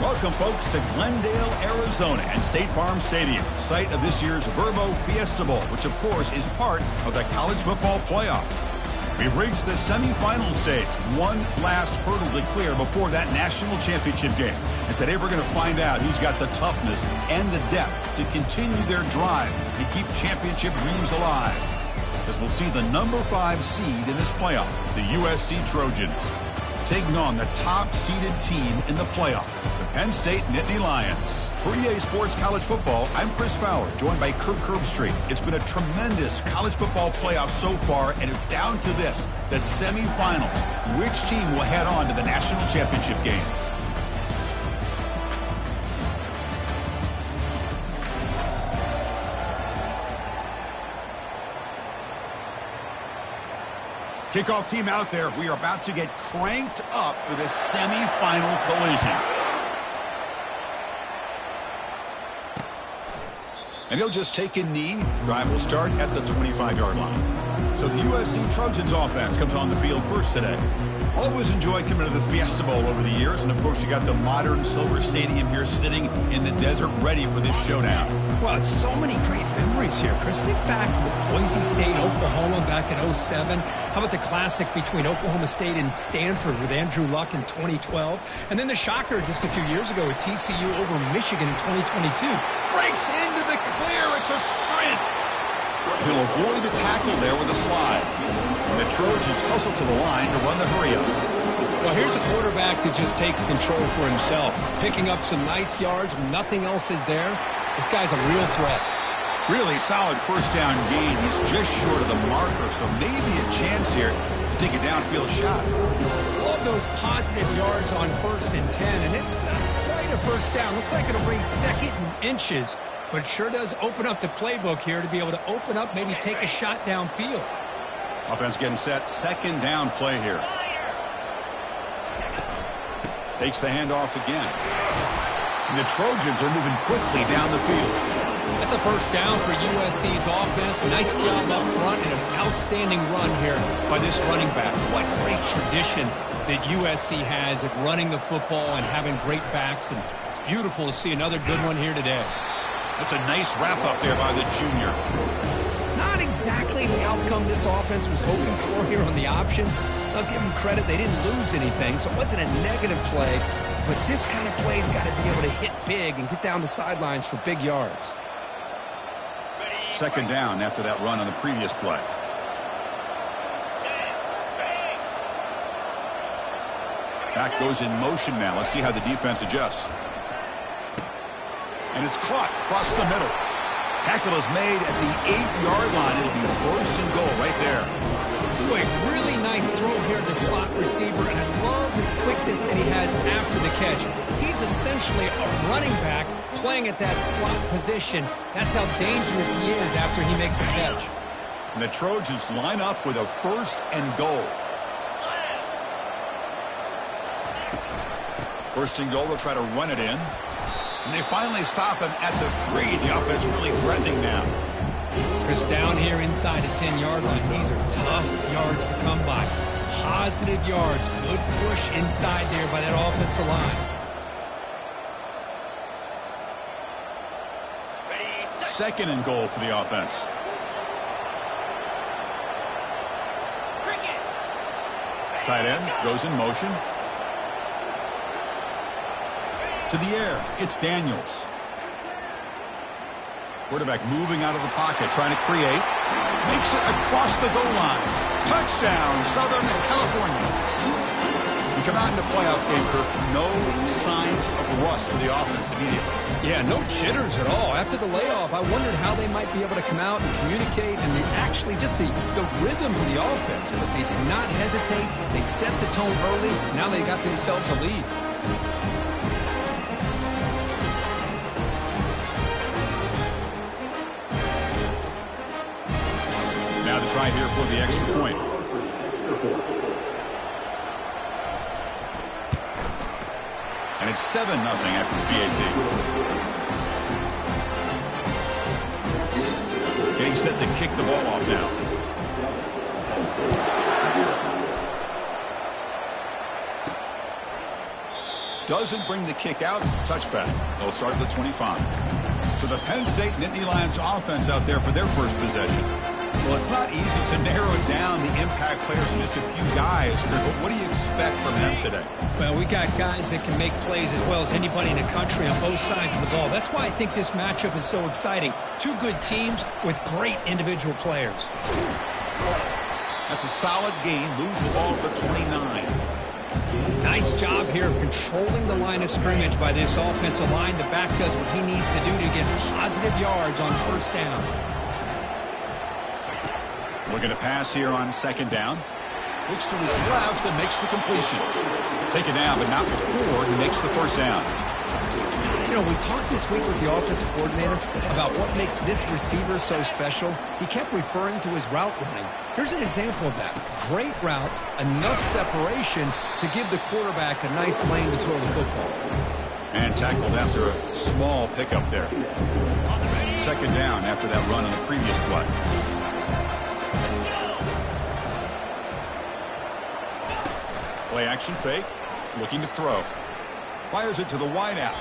Welcome, folks, to Glendale, Arizona and State Farm Stadium, site of this year's Verbo Fiesta Bowl, which, of course, is part of the college football playoff. We've reached the semifinal stage, one last hurdle to clear before that national championship game. And today we're going to find out who's got the toughness and the depth to continue their drive to keep championship dreams alive. As we'll see the number 5 seed in this playoff, the USC Trojans, taking on the top-seeded team in the playoff, the Penn State Nittany Lions. For EA Sports College Football, I'm Chris Fowler, joined by Kirk Herbstreit. It's been a tremendous college football playoff so far, and it's down to this, the semifinals. Which team will head on to the national championship game? Kickoff team out there. We are about to get cranked up for this semifinal collision. And he'll just take a knee. Drive will start at the 25-yard line. So the USC Trojans offense comes on the field first today. Always enjoyed coming to the Fiesta Bowl over the years. And, of course, you got the modern Silver Stadium here sitting in the desert ready for this showdown. Well, it's so many great memories here, Chris. Think back to the Boise State, Oklahoma back in '07. How about the classic between Oklahoma State and Stanford with Andrew Luck in 2012? And then the shocker just a few years ago with TCU over Michigan in 2022. Breaks into the clear. It's a sprint. He'll avoid the tackle there with a slide. And the Trojans hustle to the line to run the hurry-up. Well, here's a quarterback that just takes control for himself. Picking up some nice yards when nothing else is there. This guy's a real threat. Really solid first down gain. He's just short of the marker, so maybe a chance here to take a downfield shot. Love those positive yards on 1st and 10, and it's not quite a first down. Looks like it'll bring second and inches, but it sure does open up the playbook here to be able to open up, maybe take a shot downfield. Offense getting set. Second down play here. Takes the handoff again. And the Trojans are moving quickly down the field. That's a first down for USC's offense. Nice job up front and an outstanding run here by this running back. What great tradition that USC has at running the football and having great backs. And it's beautiful to see another good one here today. That's a nice wrap up there by the junior. Not exactly the outcome this offense was hoping for here on the option. I'll give them credit. They didn't lose anything, so it wasn't a negative play. But this kind of play's got to be able to hit big and get down the sidelines for big yards. Second down after that run on the previous play. Back goes in motion now. Let's see how the defense adjusts. And it's caught across the middle. Tackle is made at the 8-yard line. It'll be first and goal right there. Boy, really nice throw here to the slot receiver, and I love the quickness that he has after the catch. He's essentially a running back playing at that slot position. That's how dangerous he is after he makes a catch. And the Trojans line up with a first and goal. First and goal, they'll try to run it in. And they finally stop him at the 3. The offense really threatening now. Chris, down here inside the 10-yard line, these are tough yards to come by. Positive yards, good push inside there by that offensive line. Second and goal for the offense. Tight end goes in motion. To the air, it's Daniels. Quarterback moving out of the pocket, trying to create. Makes it across the goal line. Touchdown, Southern California. We come out in the playoff game, Kirk. No signs of rust for the offense immediately. Yeah, no jitters at all. After the layoff, I wondered how they might be able to come out and communicate and actually just the rhythm of the offense. But they did not hesitate. They set the tone early. Now they got themselves a lead. Now to try here for the extra point. And it's 7-0 after the PAT. Getting set to kick the ball off now. doesn't bring the kick out. Touchback. They'll start at the 25. So the Penn State Nittany Lions offense out there for their first possession. Well, it's not easy to narrow down the impact players to just a few guys, but what do you expect from them today? Well, we got guys that can make plays as well as anybody in the country on both sides of the ball. That's why I think this matchup is so exciting. Two good teams with great individual players. That's a solid gain. Moves the ball to the 29. Nice job here of controlling the line of scrimmage by this offensive line. The back does what he needs to do to get positive yards on first down. Looking to pass here on second down. Looks to his left and makes the completion. Taken down, but not before he makes the first down. You know, we talked this week with the offensive coordinator about what makes this receiver so special. He kept referring to his route running. Here's an example of that. Great route, enough separation to give the quarterback a nice lane to throw the football. And tackled after a small pickup there. Second down after that run on the previous play. Play action fake. Looking to throw. Fires it to the wideout.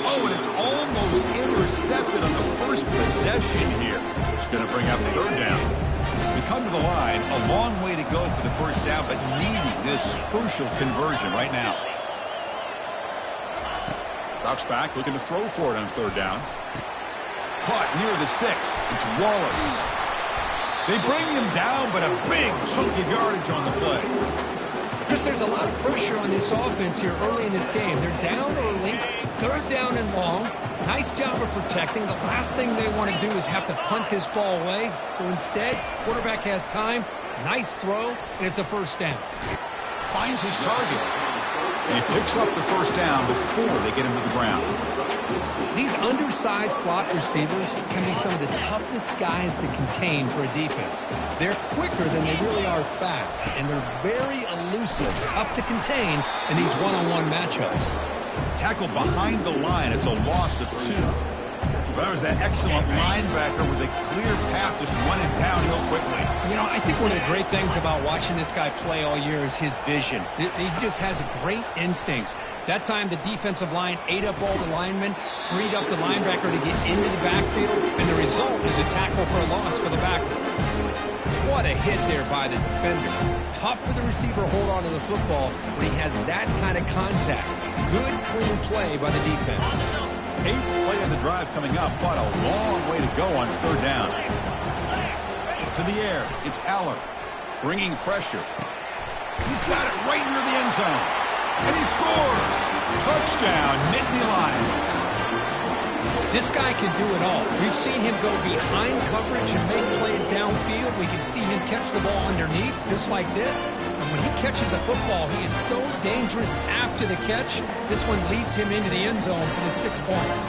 Oh, and it's almost intercepted on the first possession here. It's going to bring up third down. We come to the line, a long way to go for the first down, but needing this crucial conversion right now. Drops back, looking to throw for it on third down. Caught near the sticks. It's Wallace. They bring him down, but a big chunk of yardage on the play. Chris, there's a lot of pressure on this offense here early in this game. They're down early, third down and long. Nice job of protecting. The last thing they want to do is have to punt this ball away. So instead, quarterback has time, nice throw, and it's a first down. Finds his target. And he picks up the first down before they get him to the ground. These undersized slot receivers can be some of the toughest guys to contain for a defense. They're quicker than they really are fast, and they're very elusive, tough to contain in these one-on-one matchups. Tackled behind the line. It's a loss of 2. That was that excellent linebacker with a clear path just running downhill quickly. You know, I think one of the great things about watching this guy play all year is his vision. He just has great instincts. That time, the defensive line ate up all the linemen, freed up the linebacker to get into the backfield, and the result is a tackle for a loss for the backer. What a hit there by the defender. Tough for the receiver to hold on to the football when he has that kind of contact. Good, clean play by the defense. 8th play of the drive coming up, but a long way to go on third down. To the air, it's Aller, bringing pressure. He's got it right near the end zone, and he scores! Touchdown, Nittany Lions. This guy can do it all. We've seen him go behind coverage and make plays downfield. We can see him catch the ball underneath, just like this. And when he catches a football, he is so dangerous after the catch. This one leads him into the end zone for the 6 points.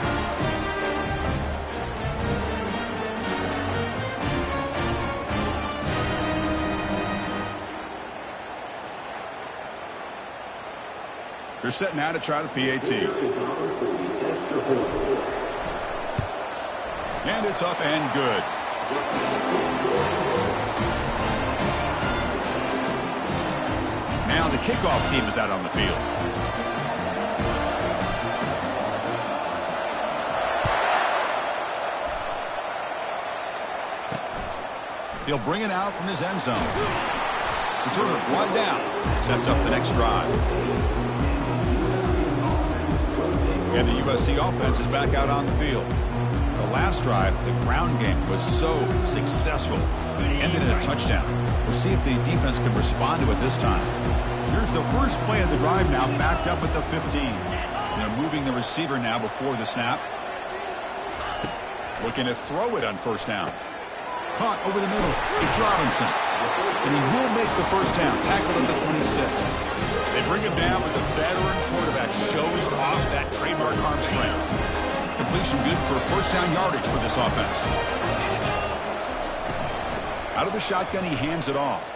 They're setting out to try the PAT. And it's up and good. Now the kickoff team is out on the field. He'll bring it out from his end zone. Returner brought down. Sets up the next drive. And the USC offense is back out on the field. The last drive, the ground game was so successful. Ended in a touchdown. We'll see if the defense can respond to it this time. Here's the first play of the drive now, backed up at the 15. And they're moving the receiver now before the snap. Looking to throw it on first down. Caught over the middle. It's Robinson. And he will make the first down. Tackled at the 26. They bring him down, but the veteran quarterback shows off that trademark arm strength. Completion good for first down yardage for this offense. Out of the shotgun, he hands it off.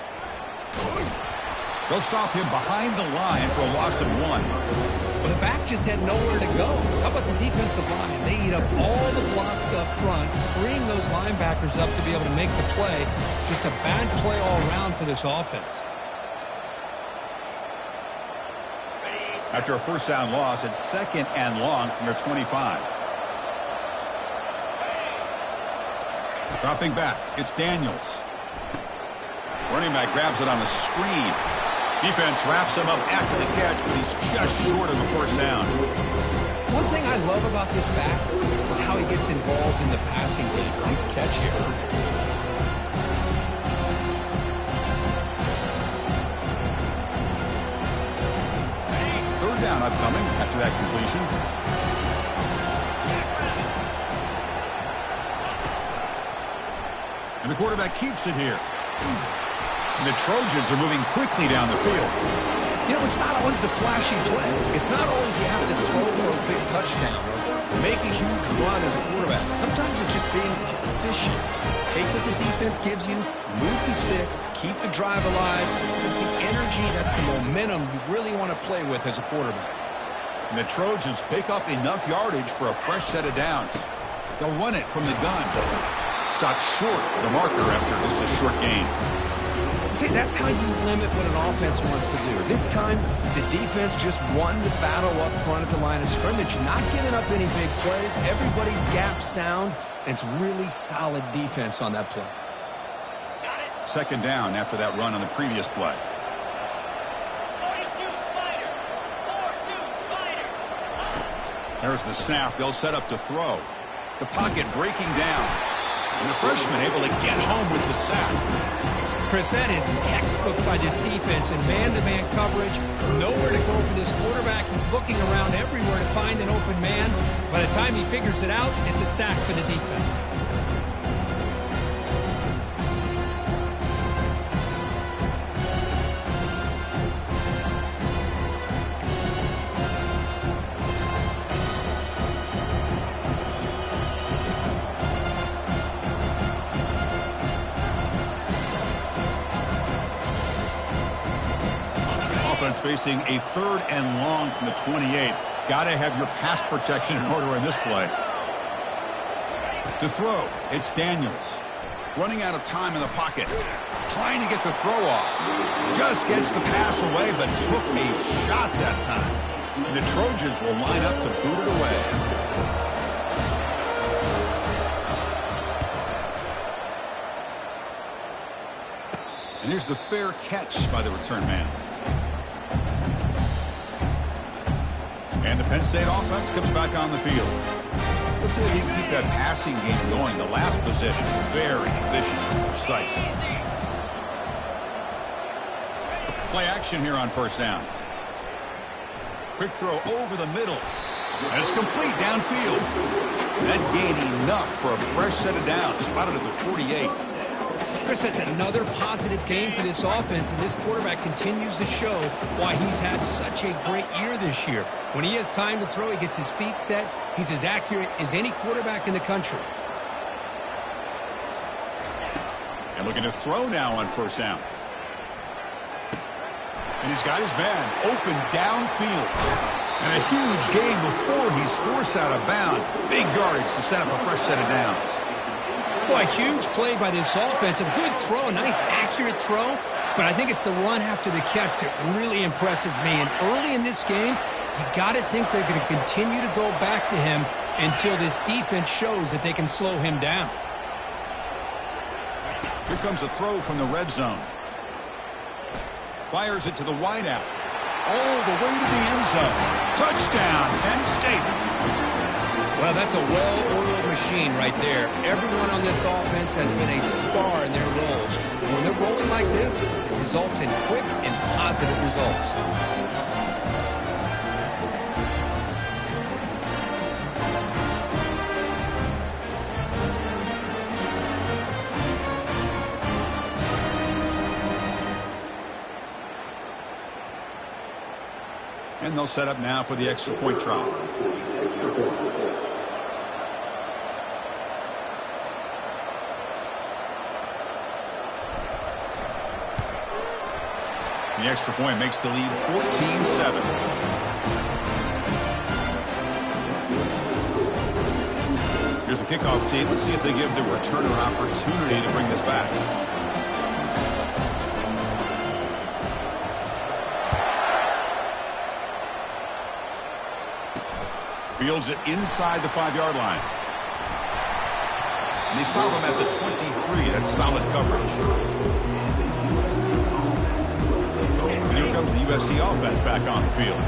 They'll stop him behind the line for a loss of 1. Well, the back just had nowhere to go. How about the defensive line? They eat up all the blocks up front, freeing those linebackers up to be able to make the play. Just a bad play all around for this offense. After a first down loss, it's 2nd and long from their 25. Dropping back, it's Daniels. Running back grabs it on a screen. Defense wraps him up after the catch, but he's just short of a first down. One thing I love about this back is how he gets involved in the passing game. Nice catch here. Third down upcoming after that completion. And the quarterback keeps it here. And the Trojans are moving quickly down the field. You know, it's not always the flashy play. It's not always you have to throw for a big touchdown or make a huge run as a quarterback. Sometimes it's just being efficient. Take what the defense gives you, move the sticks, keep the drive alive. It's the energy, that's the momentum you really want to play with as a quarterback. And the Trojans pick up enough yardage for a fresh set of downs. They'll run it from the gun. Stop short of the marker after just a short gain. See, that's how you limit what an offense wants to do. This time, the defense just won the battle up front at the line of scrimmage, not giving up any big plays. Everybody's gap sound, and it's really solid defense on that play. 2nd down after that run on the previous play. 42 Spider. 4-2 Spider. There's the snap. They'll set up to throw. The pocket breaking down. And the freshman able to get home with the sack. Chris, that is textbook by this defense in man-to-man coverage. Nowhere to go for this quarterback. He's looking around everywhere to find an open man. By the time he figures it out, it's a sack for the defense. Facing a 3rd and long from the 28. Got to have your pass protection in order in this play. To throw, it's Daniels. Running out of time in the pocket. Trying to get the throw off. Just gets the pass away, but took a shot that time. And the Trojans will line up to boot it away. And here's the fair catch by the return man. And the Penn State offense comes back on the field. Let's see if he can keep that passing game going. The last possession, very efficient and precise. Play action here on first down. Quick throw over the middle. And it's complete downfield. That gained enough for a fresh set of downs. Spotted at the 48. Chris, that's another positive game for this offense, and this quarterback continues to show why he's had such a great year this year. When he has time to throw, he gets his feet set. He's as accurate as any quarterback in the country. And looking to throw now on first down. And he's got his man open downfield. And a huge gain before he's forced out of bounds. Big yardage to set up a fresh set of downs. Boy, a huge play by this offense. A good throw, a nice accurate throw. But I think it's the run after the catch that really impresses me. And early in this game, you got to think they're going to continue to go back to him until this defense shows that they can slow him down. Here comes a throw from the red zone. Fires it to the wideout. All the way to the end zone. Touchdown, Penn State. Well, that's a well-oiled machine right there. Everyone on this offense has been a star in their roles. When they're rolling like this, it results in quick and positive results. And they'll set up now for the extra point try. The extra point makes the lead 14-7. Here's the kickoff team. Let's see if they give the returner opportunity to bring this back. Fields it inside the 5-yard line. And they stop him at the 23. That's solid coverage. And here comes the USC offense back on the field.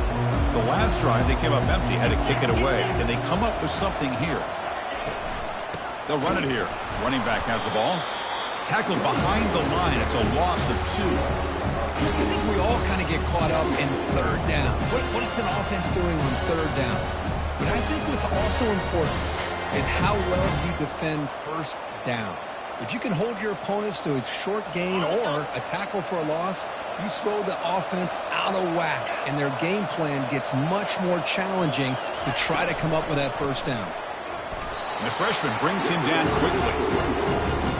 The last drive, they came up empty, had to kick it away. Can they come up with something here? They'll run it here. Running back has the ball. Tackled behind the line. It's a loss of 2. I think we all kind of get caught up in third down. What is an offense doing on third down? But I think what's also important is how well you defend first down. If you can hold your opponents to a short gain or a tackle for a loss, you throw the offense out of whack, and their game plan gets much more challenging to try to come up with that first down. And the freshman brings him down quickly.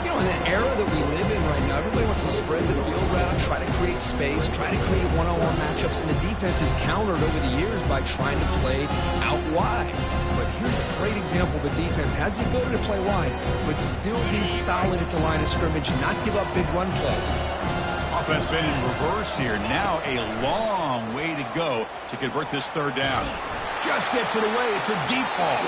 You know, in the era that we live in right now, everybody wants to spread the field around, try to create space, try to create one-on-one matchups, and the defense is countered over the years by trying to play out wide. But here's a great example of a defense has the ability to play wide, but still be solid at the line of scrimmage, not give up big run plays. Offense been in reverse here. Now a long way to go to convert this third down. Just gets it away. It's a deep ball.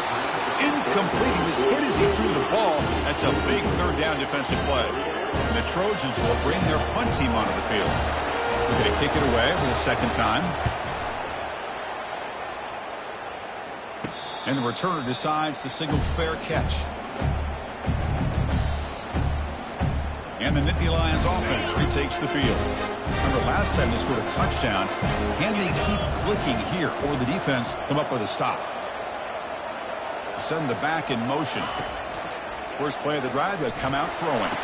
Incomplete. He was hit as he threw the ball. That's a big third down defensive play. And the Trojans will bring their punt team onto the field. They're going to kick it away for the second time. And the returner decides to signal fair catch. And the Nittany Lions offense retakes the field. Remember, last time they scored a touchdown. Can they keep clicking here, or the defense come up with a stop? Send the back in motion. First play of the drive, they'll come out throwing.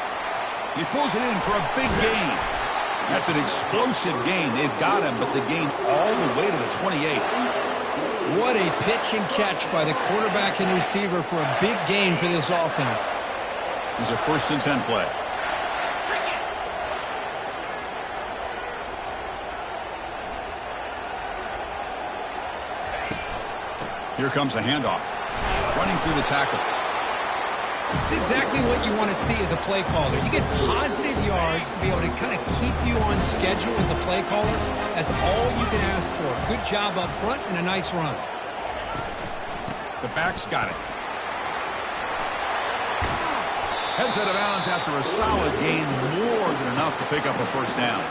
He pulls it in for a big gain. That's an explosive gain. They've got him, but the gain all the way to the 28. What a pitch and catch by the quarterback and receiver for a big gain for this offense. It was a 1st and 10 play. Here comes a handoff. Running through the tackle. It's exactly what you want to see as a play caller. You get positive yards to be able to kind of keep you on schedule as a play caller. That's all you can ask for. Good job up front and a nice run. The back's got it. Heads out of bounds after a solid gain, more than enough to pick up a first down.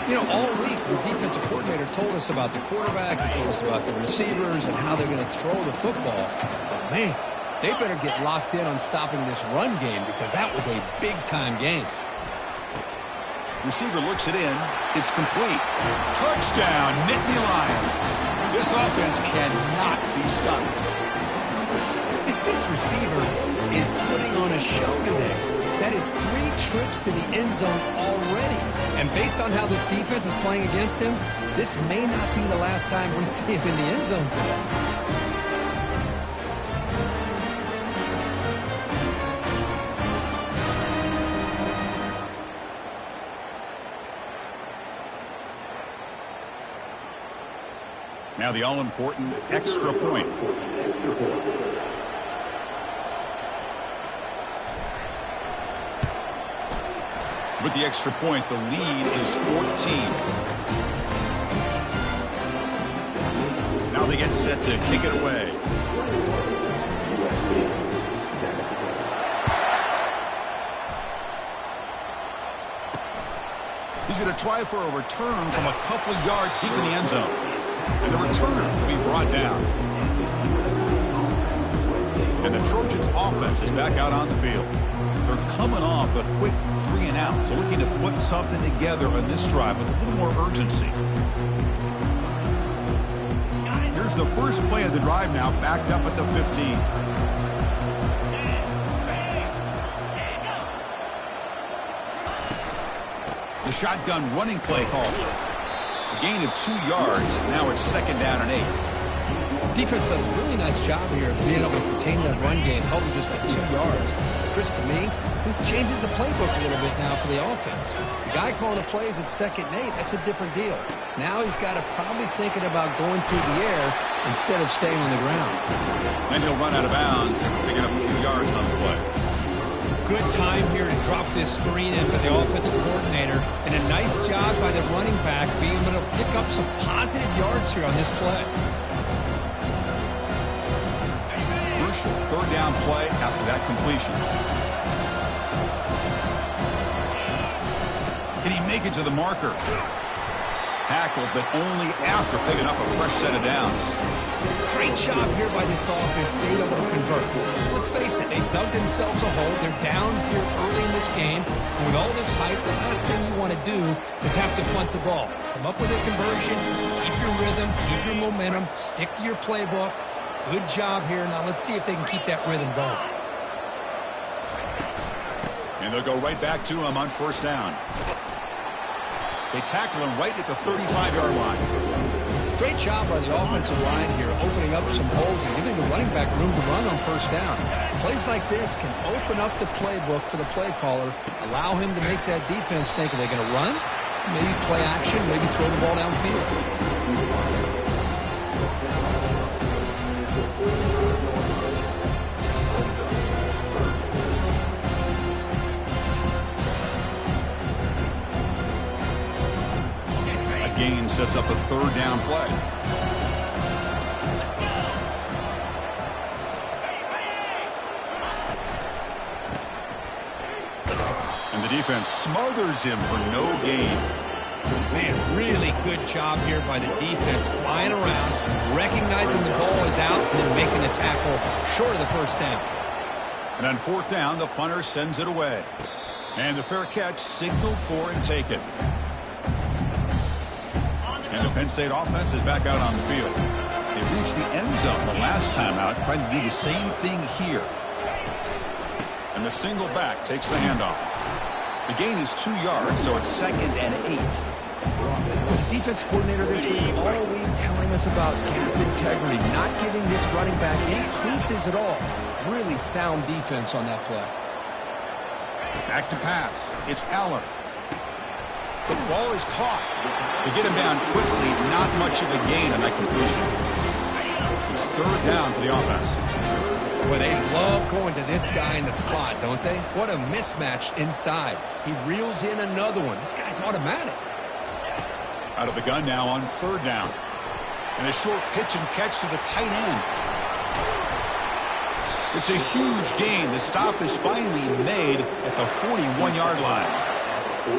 You know, all week, the defensive coordinator told us about the quarterback, he told us about the receivers and how they're going to throw the football. But, man, they better get locked in on stopping this run game because that was a big-time game. Receiver looks it in. It's complete. Touchdown, Nittany Lions. This offense cannot be stopped. This receiver is putting on a show today. That is 3 trips to the end zone already. And based on how this defense is playing against him, this may not be the last time we see him in the end zone today. Now the all-important extra point. With the extra point, the lead is 14. Now they get set to kick it away. He's going to try for a return from a couple of yards deep in the end zone. And the returner will be brought down. And the Trojans offense is back out on the field. They're coming off a quick 3-and-out, so looking to put something together on this drive with a little more urgency. Here's the first play of the drive now, backed up at the 15. The shotgun running play called. A gain of 2 yards. Now it's 2nd down and 8. Defense does a really nice job here of being able to contain that run game, held them just by 2 yards. Chris, to me, this changes the playbook a little bit now for the offense. The guy calling the plays at 2nd and 8, that's a different deal. Now he's got to probably thinking about going through the air instead of staying on the ground. And he'll run out of bounds, picking up a few yards on the play. Good time here to drop this screen in for the offensive coordinator, and a nice job by the running back being able to pick up some positive yards here on this play. crucial third down play after that completion. Can he make it to the marker? Tackled, but only after picking up a fresh set of downs. Great job here by this offense. They able to convert. Let's face it, they dug themselves a hole. They're down here early in this game. And with all this hype, the last thing you want to do is have to punt the ball. Come up with a conversion, keep your rhythm, keep your momentum, stick to your playbook. Good job here. Now let's see if they can keep that rhythm going. And they'll go right back to him on first down. They tackle him right at the 35-yard line. Great job by the offensive line here, opening up some holes and giving the running back room to run on first down. Plays like this can open up the playbook for the play caller, allow him to make that defense think, are they going to run? Maybe play action, maybe throw the ball downfield. Gain sets up a third down play. And the defense smothers him for no gain. Man, really good job here by the defense, flying around, recognizing the ball is out, and then making the tackle short of the first down. And on fourth down, the punter sends it away. And the fair catch signaled for and taken. And the Penn State offense is back out on the field. They reached the end zone the last time out, trying to do the same thing here. And the single back takes the handoff. The gain is 2 yards, so it's 2nd and 8. The defense coordinator this week all week telling us about gap integrity, not giving this running back any creases at all. Really sound defense on that play. Back to pass. It's Aller. The ball is caught. They get him down quickly. Not much of a gain on that completion. It's third down for the offense. Well, they love going to this guy in the slot, don't they? What a mismatch inside. He reels in another one. This guy's automatic. Out of the gun now on third down. And a short pitch and catch to the tight end. It's a huge gain. The stop is finally made at the 41-yard line.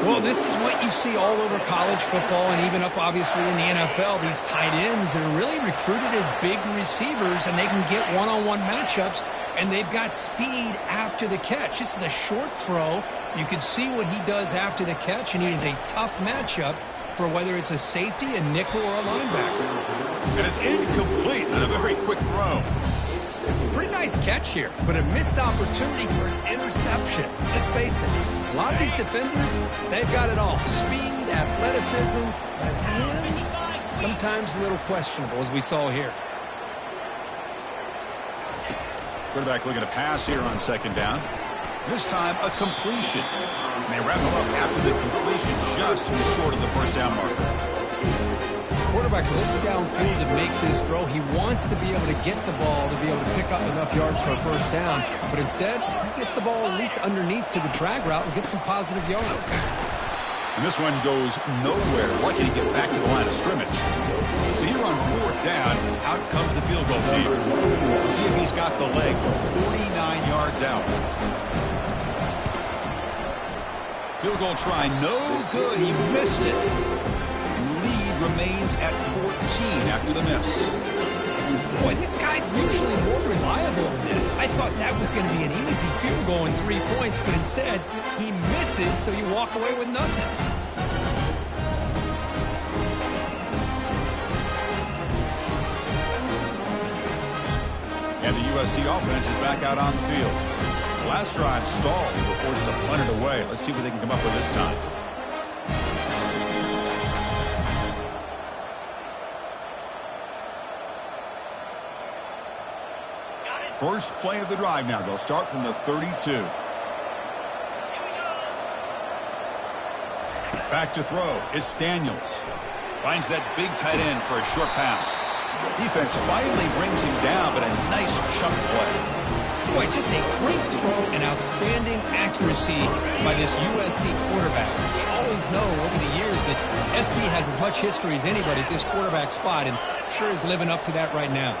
Well, this is what you see all over college football and even up, obviously, in the NFL. These tight ends that are really recruited as big receivers, and they can get one-on-one matchups, and they've got speed after the catch. This is a short throw. You can see what he does after the catch, and he is a tough matchup for whether it's a safety, a nickel, or a linebacker. And it's incomplete on a very quick throw. Pretty nice catch here, but a missed opportunity for an interception. Let's face it, a lot of these defenders, they've got it all. Speed, athleticism, but hands, sometimes a little questionable, as we saw here. Quarterback looking to pass here on second down. This time, a completion. And they wrap him up after the completion, just short of the first down marker. Quarterback looks downfield to make this throw. He wants to be able to get the ball to be able to pick up enough yards for a first down. But instead, he gets the ball at least underneath to the drag route and gets some positive yards. And this one goes nowhere. Lucky to get back to the line of scrimmage. So here on fourth down, out comes the field goal team. We'll see if he's got the leg from 49 yards out. Field goal try, no good. He missed it. Remains at 14 after the miss. Boy, this guy's usually more reliable than this. I thought that was going to be an easy field goal in 3 points, but instead, he misses, so you walk away with nothing. And the USC offense is back out on the field. The last drive stalled. They were forced to punt it away. Let's see what they can come up with this time. First play of the drive now. They'll start from the 32. Back to throw. It's Daniels. Finds that big tight end for a short pass. Defense finally brings him down, but a nice chunk play. Boy, just a great throw and outstanding accuracy by this USC quarterback. We always know over the years that SC has as much history as anybody at this quarterback spot, and sure is living up to that right now.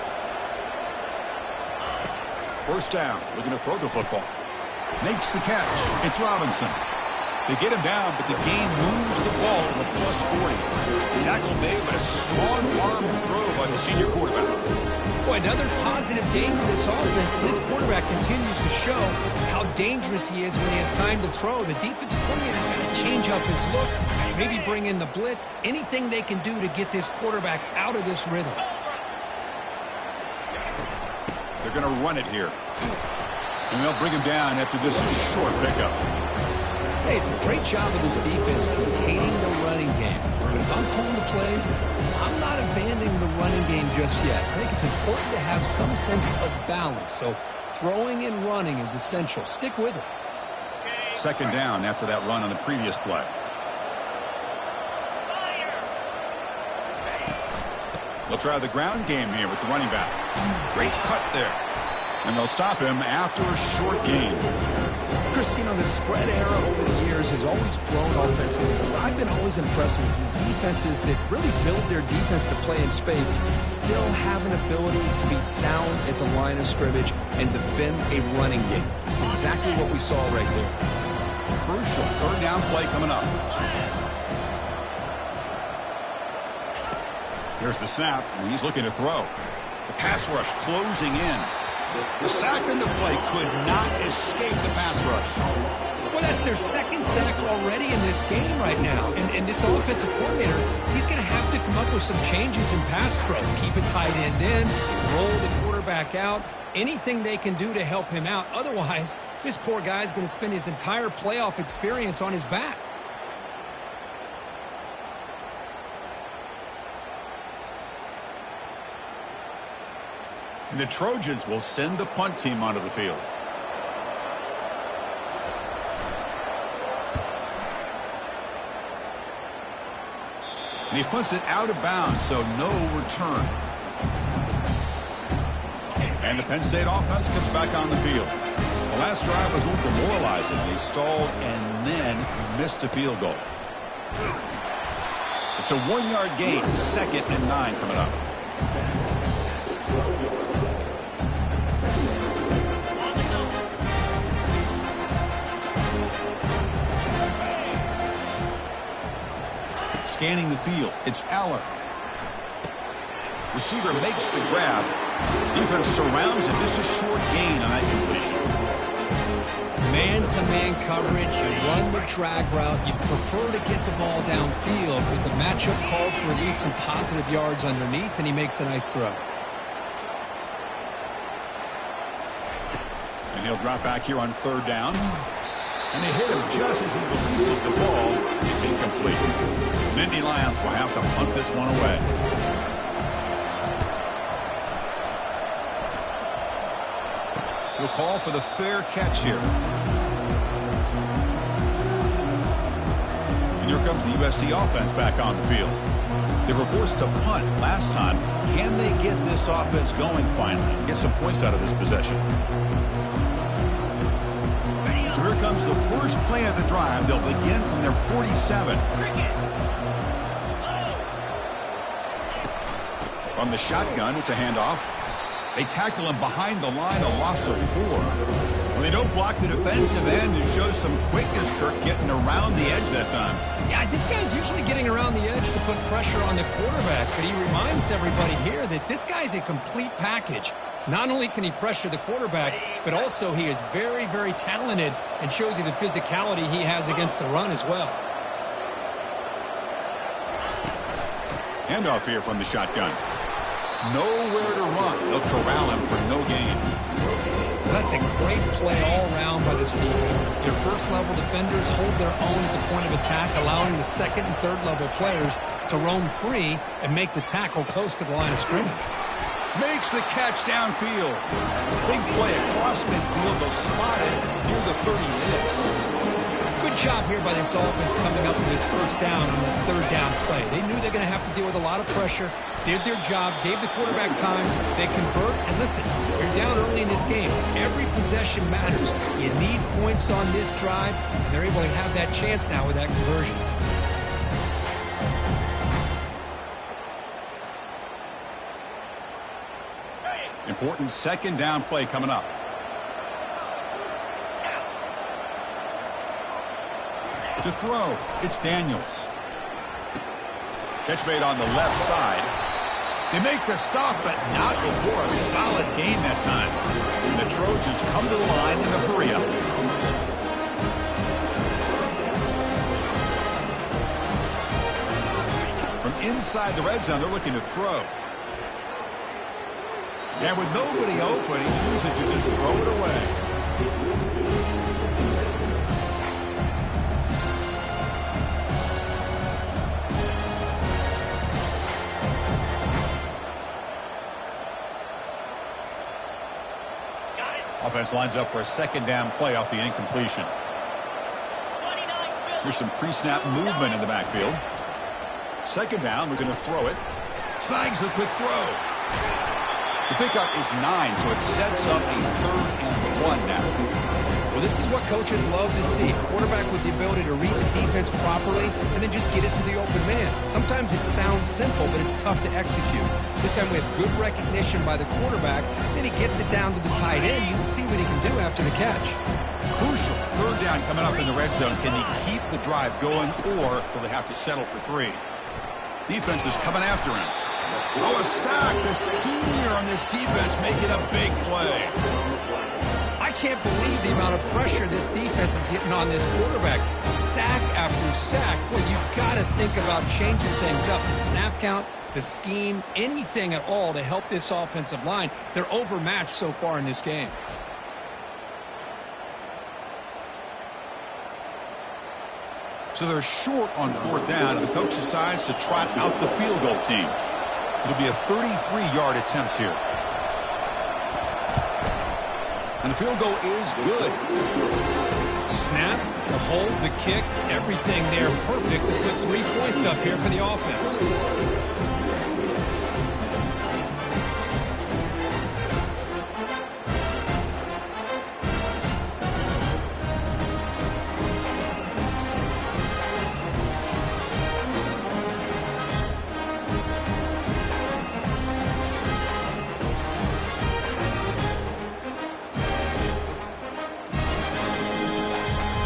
First down, looking to throw the football. Makes the catch. It's Robinson. They get him down, but the game moves the ball to the +40. Tackle made, but a strong arm throw by the senior quarterback. Boy, another positive game for this offense. This quarterback continues to show how dangerous he is when he has time to throw. The defensive coordinator's got to change up his looks, maybe bring in the blitz, anything they can do to get this quarterback out of this rhythm. They're going to run it here. And they'll bring him down after just a short pickup. Hey, it's a great job of this defense containing the running game. But if I'm calling the plays, I'm not abandoning the running game just yet. I think it's important to have some sense of balance. So throwing and running is essential. Stick with it. Second down after that run on the previous play. They'll try the ground game here with the running back. Great cut there. And they'll stop him after a short gain. Chris, you know, the spread era over the years has always grown offensively. But I've been always impressed with defenses that really build their defense to play in space, still have an ability to be sound at the line of scrimmage and defend a running game. It's exactly what we saw right there. Crucial third down play coming up. Here's the snap, and he's looking to throw. The pass rush closing in. The sack in the play could not escape the pass rush. Well, that's their second sack already in this game right now. And this offensive coordinator, he's going to have to come up with some changes in pass pro. Keep a tight end in, roll the quarterback out, anything they can do to help him out. Otherwise, this poor guy's going to spend his entire playoff experience on his back. And the Trojans will send the punt team onto the field. And he punts it out of bounds, so no return. And the Penn State offense comes back on the field. The last drive was a little demoralizing. They stalled and then missed a field goal. It's a 1-yard gain, 2nd and 9 coming up. Scanning the field, it's Aller. Receiver makes the grab. Defense surrounds it. Just a short gain on that completion. Man-to-man coverage, you run the drag route. You prefer to get the ball downfield, but the matchup called for at least some positive yards underneath, and he makes a nice throw. And he'll drop back here on third down. And they hit him just as he releases the ball. It's incomplete. Nittany Lions will have to punt this one away. We'll call for the fair catch here. And here comes the USC offense back on the field. They were forced to punt last time. Can they get this offense going finally and get some points out of this possession? So here comes the first play of the drive. They'll begin from their 47. From the shotgun, it's a handoff. They tackle him behind the line, a loss of 4. When they don't block the defensive end, it shows some quickness, Kirk, getting around the edge that time. Yeah, this guy's usually getting around the edge to put pressure on the quarterback, but he reminds everybody here that this guy's a complete package. Not only can he pressure the quarterback, but also he is very, very talented and shows you the physicality he has against the run as well. Handoff here from the shotgun. Nowhere to run. They'll corral him for no gain. That's a great play all around by this defense. Your first-level defenders hold their own at the point of attack, allowing the second and third-level players to roam free and make the tackle close to the line of scrimmage. Makes the catch downfield. Big play across midfield. They'll spot it near the 36. Good job here by this offense coming up with this first down on the third down play. They knew they're going to have to deal with a lot of pressure, did their job, gave the quarterback time, they convert, and listen, you're down early in this game. Every possession matters. You need points on this drive, and they're able to have that chance now with that conversion. Important second down play coming up. To throw, it's Daniels. Catch made on the left side. They make the stop, but not before a solid gain that time. And the Trojans come to the line in the hurry-up. From inside the red zone, they're looking to throw. And with nobody open, he chooses to just throw it away. Offense lines up for a second down play off the incompletion. Here's some pre-snap movement in the backfield. Second down, we're going to throw it. Snags the quick throw. The pickup is 9, so it sets up a 3rd and 1 now. Well, this is what coaches love to see. A quarterback with the ability to read the defense properly and then just get it to the open man. Sometimes it sounds simple, but it's tough to execute. This time we have good recognition by the quarterback. Then he gets it down to the tight end. You can see what he can do after the catch. Crucial. 3rd down coming up in the red zone. Can he keep the drive going, or will they have to settle for 3? Defense is coming after him. Oh, a sack. The senior on this defense making a big play. I can't believe the amount of pressure this defense is getting on this quarterback. Sack after sack. Well, you've got to think about changing things up. The snap count, the scheme, anything at all to help this offensive line. They're overmatched so far in this game. So they're short on 4th down, and the coach decides to trot out the field goal team. It'll be a 33-yard attempt here. And the field goal is good. Snap, the hold, the kick, everything there perfect to put 3 points up here for the offense.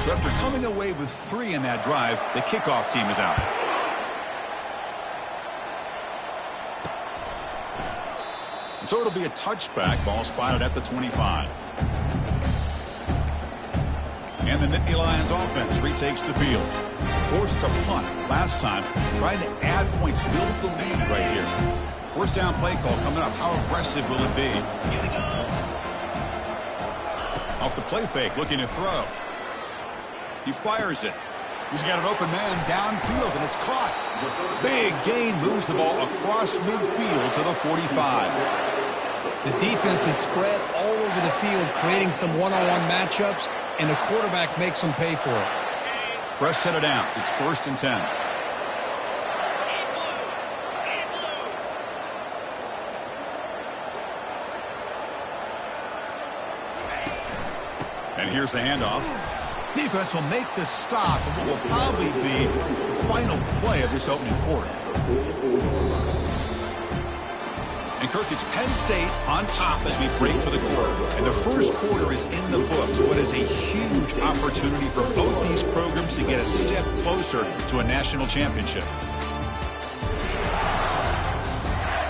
So after coming away with 3 in that drive, the kickoff team is out. And so it'll be a touchback. Ball spotted at the 25. And the Nittany Lions offense retakes the field. Forced to punt last time, trying to add points, build the lead right here. 1st down play call coming up. How aggressive will it be? Off the play fake, looking to throw. He fires it. He's got an open man downfield, and it's caught. Big gain, moves the ball across midfield to the 45. The defense is spread all over the field, creating some one-on-one matchups, and the quarterback makes them pay for it. Fresh set of downs. It's 1st and 10. And here's the handoff. Defense will make the stop, and what will probably be the final play of this opening quarter. And Kirk, it's Penn State on top as we break for the quarter. And the first quarter is in the books. What is a huge opportunity for both these programs to get a step closer to a national championship.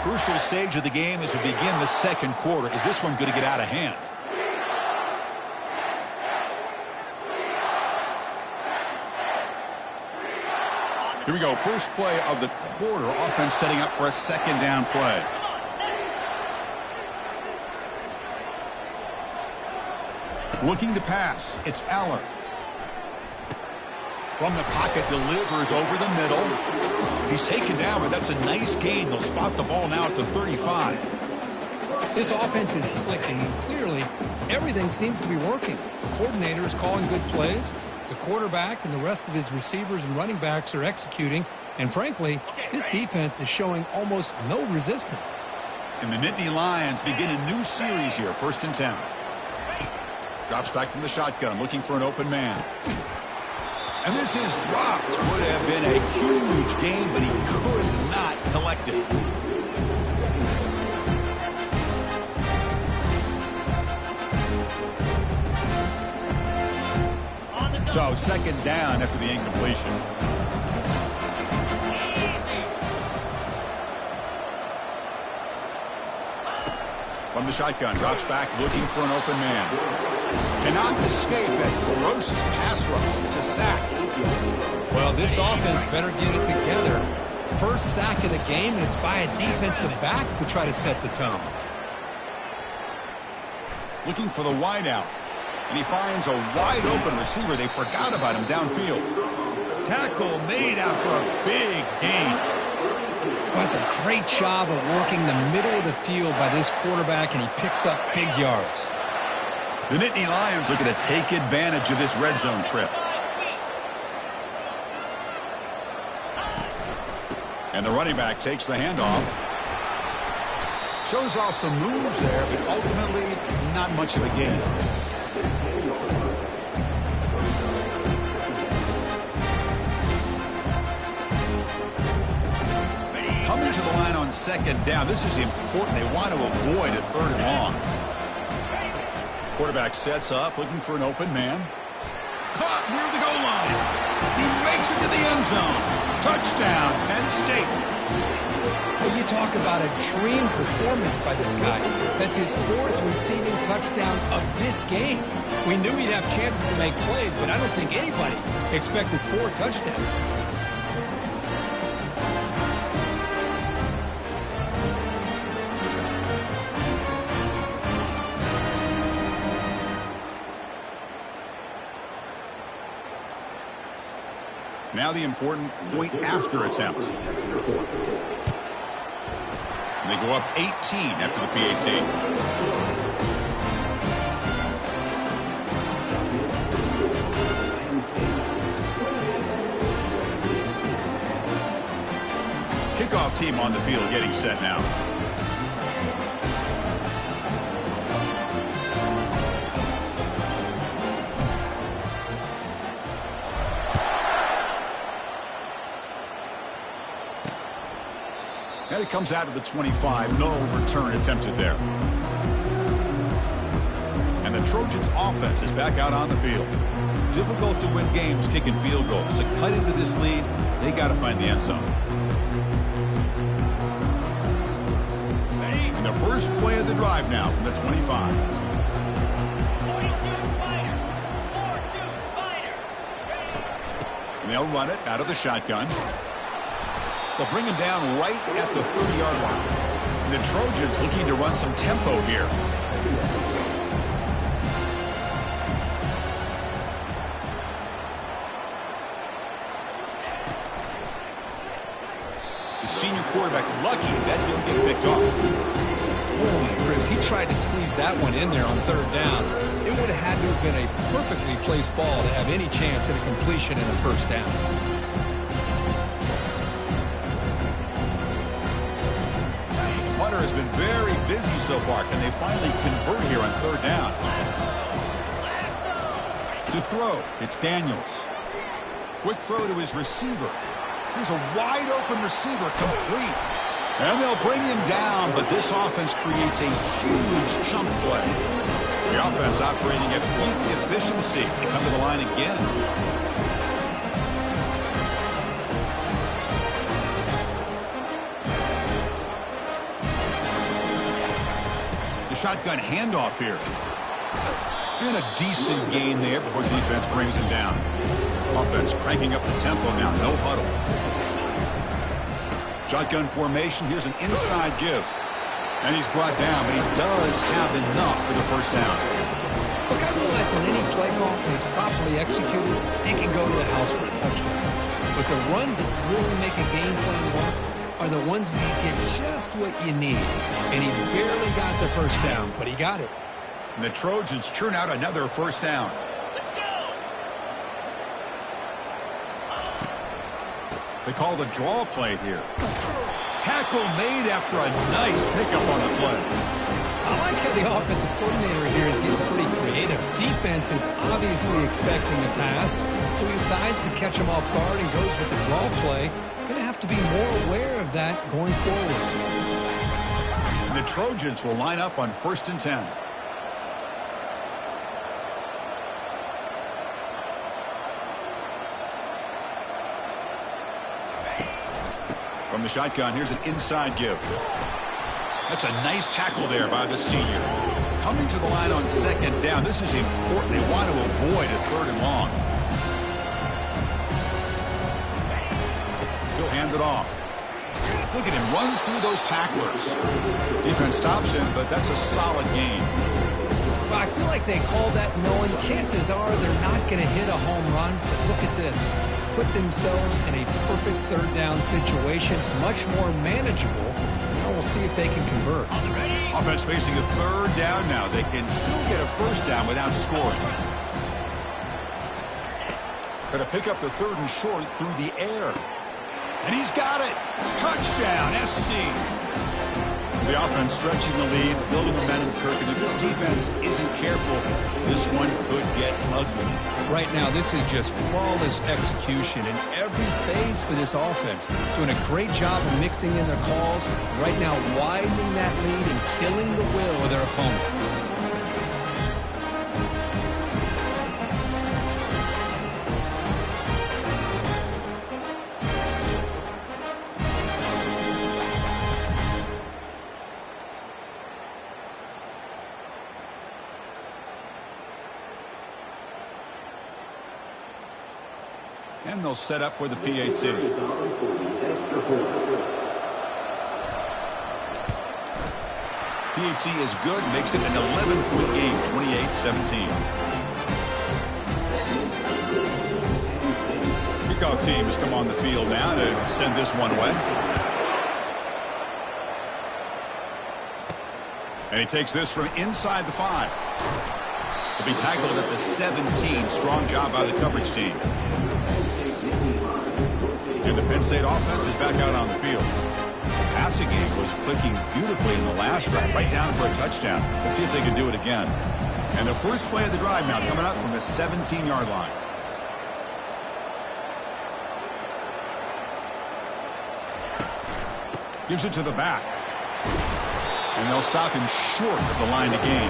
Crucial stage of the game as we begin the second quarter. Is this one going to get out of hand? Here we go. First play of the quarter. Offense setting up for a second down play. Looking to pass. It's Aller. From the pocket, delivers over the middle. He's taken down, but that's a nice gain. They'll spot the ball now at the 35. This offense is clicking, and clearly everything seems to be working. The coordinator is calling good plays. The quarterback and the rest of his receivers and running backs are executing. And frankly, this defense is showing almost no resistance. And the Nittany Lions begin a new series here. 1st and 10. Drops back from the shotgun, looking for an open man. And this is dropped. Would have been a huge gain, but he could not collect it. So second down after the incompletion. From the shotgun, drops back looking for an open man. Cannot escape that ferocious pass rush. It's a sack. Well, this offense better get it together. First sack of the game, and it's by a defensive back to try to set the tone. Looking for the wide out. And he finds a wide open receiver. They forgot about him downfield. Tackle made after a big gain. Well, that's a great job of working the middle of the field by this quarterback, and he picks up big yards. The Nittany Lions looking to take advantage of this red zone trip. And the running back takes the handoff. Shows off the moves there, but ultimately not much of a gain. Coming to the line on second down. This is important. They want to avoid a third and long. Quarterback sets up, looking for an open man. Caught near the goal line. He makes it to the end zone. Touchdown, Penn State. Well, you talk about a dream performance by this guy. That's his fourth receiving touchdown of this game. We knew he'd have chances to make plays, but I don't think anybody expected 4 touchdowns. Now the important point after attempt. And they go up 18 after the PAT. Kickoff team on the field getting set now. And it comes out of the 25. No return attempted there. And the Trojans' offense is back out on the field. Difficult to win games kicking field goals. To cut into this lead, they got to find the end zone. And the first play of the drive now from the 25. 42 Spider. 4-2 Spider. And they'll run it out of the shotgun. They'll bring him down right at the 30-yard line. And the Trojans looking to run some tempo here. The senior quarterback lucky that didn't get picked off. Boy, Chris, he tried to squeeze that one in there on third down. It would have had to have been a perfectly placed ball to have any chance at a completion in a first down. Has been very busy so far. Can they finally convert here on third down? To throw, it's Daniels. Quick throw to his receiver. Here's a wide open receiver, complete. And they'll bring him down, but this offense creates a huge chunk play. The offense operating at peak efficiency. They come to the line again. Shotgun handoff here. And a decent gain there before the defense brings him down. Offense cranking up the tempo now. No huddle. Shotgun formation. Here's an inside give. And he's brought down, but he does have enough for the first down. Look, I realize on any play call, when it's properly executed, it can go to the house for a touchdown. But the runs that really make a game plan work are the ones where you get just what you need. And he barely got the first down, but he got it. And the Trojans churn out another first down. Let's go. They call the draw play here. Tackle made after a nice pickup on the play. I like how the offensive coordinator here is getting pretty creative. Defense is obviously expecting a pass, so he decides to catch him off guard and goes with the draw play. Going to have to be more aware of that going forward. And the Trojans will line up on 1st and 10. From the shotgun, here's an inside give. That's a nice tackle there by the senior. Coming to the line on second down. This is important. They want to avoid a 3rd and long. He'll hand it off. Look at him run through those tacklers. Defense stops him, but that's a solid gain. Well, I feel like they called that knowing chances are they're not going to hit a home run. But look at this. Put themselves in a perfect 3rd down situation. It's much more manageable. Now we'll see if they can convert. Offense facing a 3rd down now. They can still get a 1st down without scoring. Going to pick up the 3rd and short through the air. And he's got it. Touchdown, SC. The offense stretching the lead, building momentum, Kirk. And if this defense isn't careful, this one could get ugly. Right now, this is just flawless execution in every phase for this offense. Doing a great job of mixing in their calls. Right now, widening that lead and killing the will of their opponent. And they'll set up for the PAT. PAT is good, makes it an 11-point game, 28-17. Kickoff team has come on the field now to send this one away. And he takes this from inside the 5. He'll be tackled at the 17. Strong job by the coverage team. And the Penn State offense is back out on the field. The passing game was clicking beautifully in the last drive, right down for a touchdown. Let's see if they can do it again. And the first play of the drive now coming up from the 17-yard line. Gives it to the back. And they'll stop him short of the line to gain.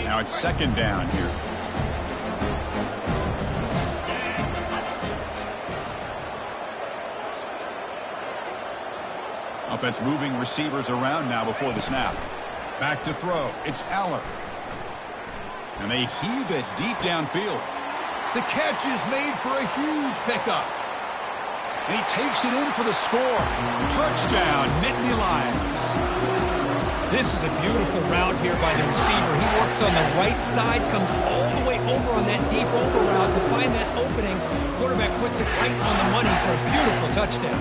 Now it's 2nd down here. Offense moving receivers around now before the snap. Back to throw. It's Aller. And they heave it deep downfield. The catch is made for a huge pickup. And he takes it in for the score. Touchdown, Nittany Lions. This is a beautiful route here by the receiver. He works on the right side, comes all the way over on that deep over route to find that opening. Quarterback puts it right on the money for a beautiful touchdown.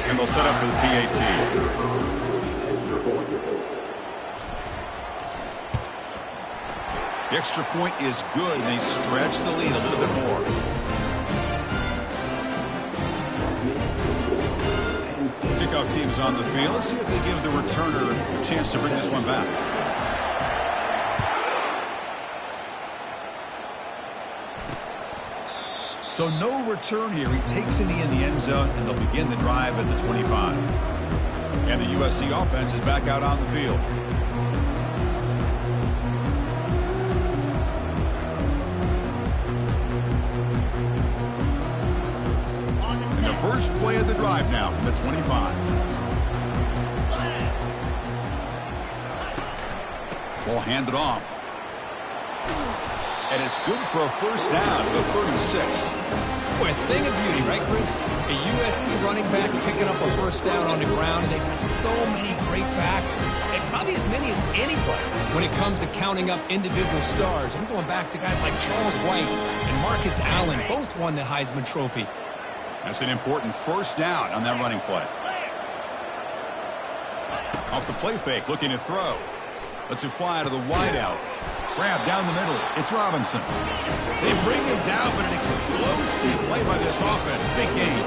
And they'll set up for the PAT. The extra point is good, and they stretch the lead a little bit more. Kickoff team is on the field. Let's see if they give the returner a chance to bring this one back. So no return here. He takes it in the end zone, and they'll begin the drive at the 25. And the USC offense is back out on the field. And the first play of the drive now from the 25. Ball handed off. And it's good for a 1st down to the 36. Boy, a thing of beauty, right, Chris? A USC running back picking up a 1st down on the ground, and they've got so many great backs, and probably as many as anybody when it comes to counting up individual stars. I'm going back to guys like Charles White and Marcus Allen. Both won the Heisman Trophy. That's an important 1st down on that running play. Off the play fake, looking to throw. Lets it fly to the wideout. Grab down the middle. It's Robinson. They bring him down, but an explosive play by this offense. Big game.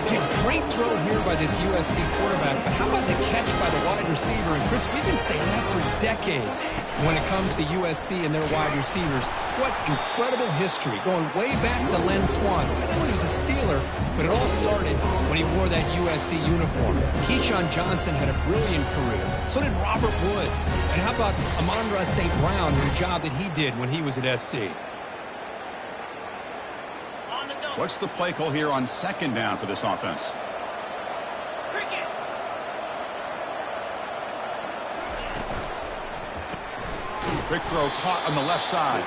Okay, great throw here by this USC quarterback, but how about the catch by the wide receiver? And Chris, we've been saying that for decades when it comes to USC and their wide receivers. What incredible history, going way back to Len Swan. I know he was a Steeler, but it all started when he wore that USC uniform. Keyshawn Johnson had a brilliant career. So did Robert Woods. And how about Amon-Ra St. Brown and the job that he did when he was at SC? What's the play call here on second down for this offense? Cricket. Quick throw caught on the left side.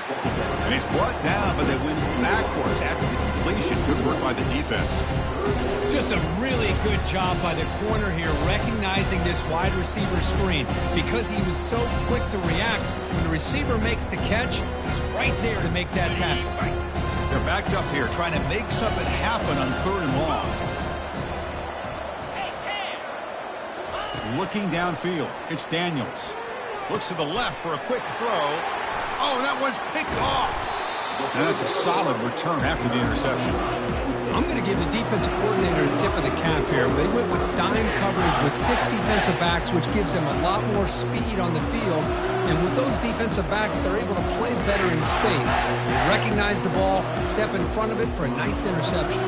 And he's brought down, but they went backwards after the completion. Good work by the defense. Just a really good job by the corner here, recognizing this wide receiver screen. Because he was so quick to react, when the receiver makes the catch, he's right there to make that tackle. They're backed up here, trying to make something happen on 3rd and long. Looking downfield, it's Daniels. Looks to the left for a quick throw. Oh, that one's picked off. And that's a solid return after the interception. I'm going to give the defensive coordinator a tip of the cap here. They went with dime coverage with 6 defensive backs, which gives them a lot more speed on the field. And with those defensive backs, they're able to play better in space. They recognize the ball, step in front of it for a nice interception.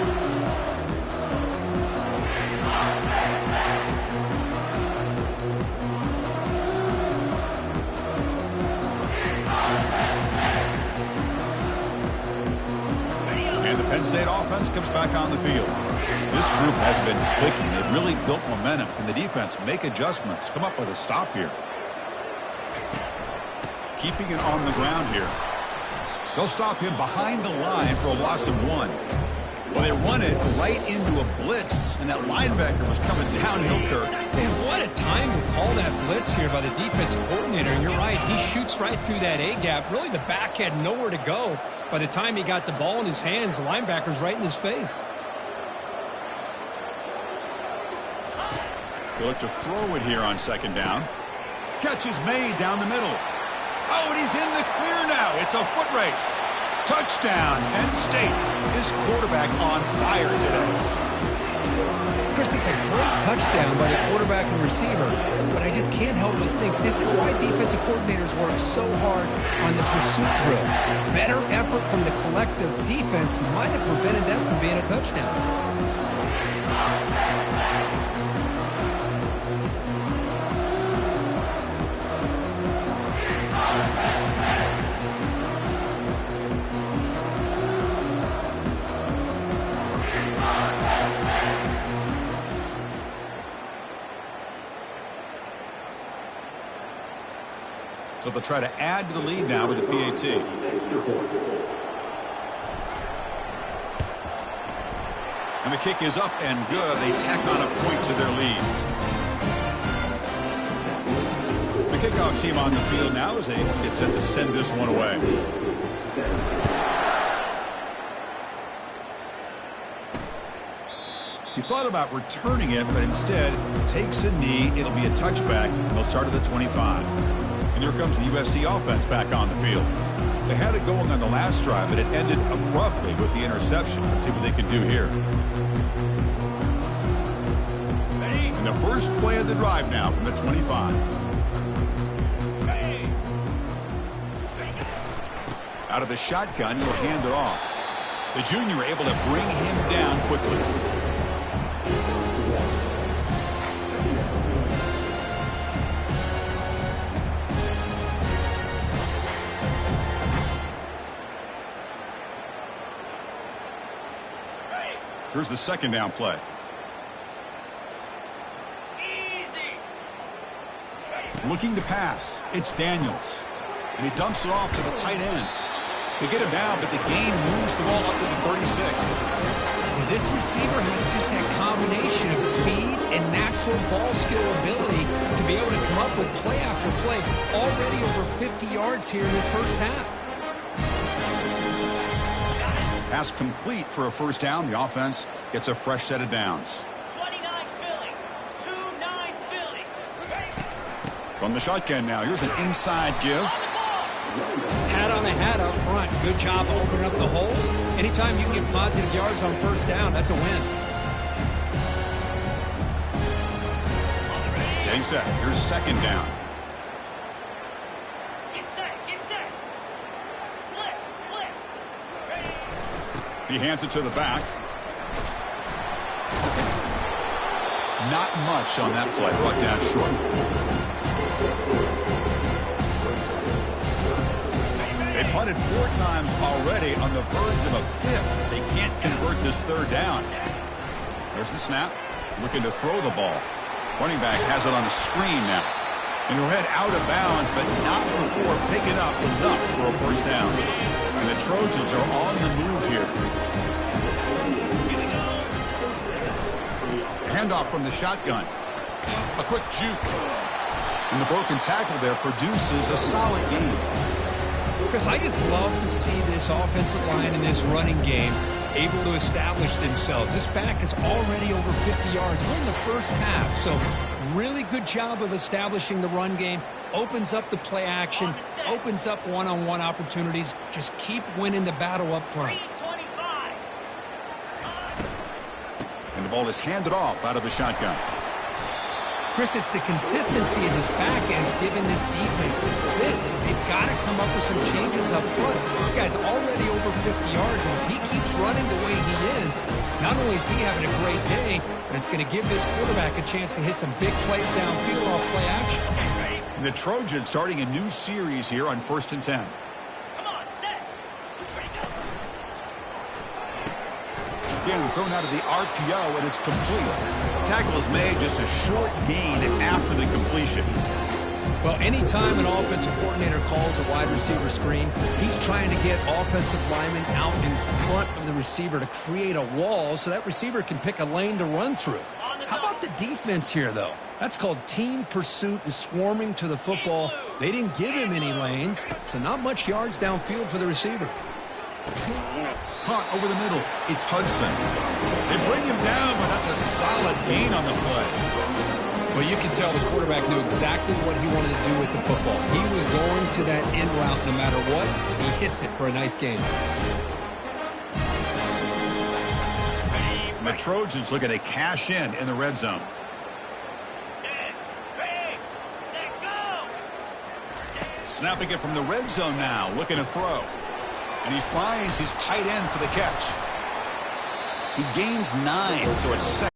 Penn State offense comes back on the field. This group has been clicking. They've really built momentum. Can the defense make adjustments? Come up with a stop here. Keeping it on the ground here. They'll stop him behind the line for a loss of 1. Well, they run it right into a blitz, and that linebacker was coming downhill, Kirk. Man, what a time to call that blitz here by the defensive coordinator. And you're right, he shoots right through that A-gap. Really, the back had nowhere to go. By the time he got the ball in his hands, the linebacker's right in his face. He'll look to throw it here on second down. Catch is made down the middle. Oh, and he's in the clear now. It's a foot race. Touchdown, Penn State. This quarterback on fire today. Chris, it's a great touchdown by the quarterback and receiver, but I just can't help but think this is why defensive coordinators work so hard on the pursuit drill. Better effort from the collective defense might have prevented them from being a touchdown. So they'll try to add to the lead now with the PAT. And the kick is up and good. They tack on a point to their lead. The kickoff team on the field now as they get set to send this one away. He thought about returning it, but instead takes a knee. It'll be a touchback, and they'll start at the 25. And here comes the USC offense back on the field. They had it going on the last drive, but it ended abruptly with the interception. Let's see what they can do here. And the first play of the drive now from the 25. Out of the shotgun, he'll hand it off. The junior able to bring him down quickly. Here's the second down play. Easy. Looking to pass. It's Daniels. And he dumps it off to the tight end. They get him down, but the gain moves the ball up to the 36. And this receiver has just that combination of speed and natural ball skill ability to be able to come up with play after play. Already over 50 yards here in this first half. Pass complete for a first down. The offense gets a fresh set of downs. 29 Philly. 2-9 Philly. From the shotgun now. Here's an inside give. Hat on a hat up front. Good job of opening up the holes. Anytime you can get positive yards on first down, that's a win. Getting set. Here's second down. Get set. Get set. Flip. Flip. Ready. He hands it to the back. Not much on that play. Brought down short. They punted 4 times already, on the verge of a 5th. They can't convert this third down. There's the snap. Looking to throw the ball. Running back has it on the screen now. And he'll head out of bounds, but not before picking up enough for a first down. And the Trojans are on the move here. Handoff from the shotgun. A quick juke. And the broken tackle there produces a solid gain. Because I just love to see this offensive line in this running game able to establish themselves. This back is already over 50 yards. We're in the first half, so really good job of establishing the run game. Opens up the play action, opens up one-on-one opportunities. Just keep winning the battle up front. 325. And the ball is handed off out of the shotgun. Chris, it's the consistency of this back that has given this defense fits. They've got to come up with some changes up front. This guy's already over 50 yards, and if he keeps running the way he is, not only is he having a great day, but it's going to give this quarterback a chance to hit some big plays downfield off play action. And the Trojans starting a new series here on 1st and 10. Come on, set. Ready, go. Again, thrown out of the RPO, and it's complete. Tackle is made, just a short gain after the completion. Well, anytime an offensive coordinator calls a wide receiver screen, he's trying to get offensive linemen out in front of the receiver to create a wall so that receiver can pick a lane to run through. How about the defense here, though? That's called team pursuit and swarming to the football. They didn't give him any lanes, so not much yards downfield for the receiver. Caught over the middle. It's Hudson. They bring him down, but that's a solid gain on the play. Well, you can tell the quarterback knew exactly what he wanted to do with the football. He was going to that end route no matter what. He hits it for a nice gain. And the Trojans looking to cash in the red zone. Set. Ready. Set, go. Snapping it from the red zone now, looking to throw. And he finds his tight end for the catch. He gains 9, so it's 2nd.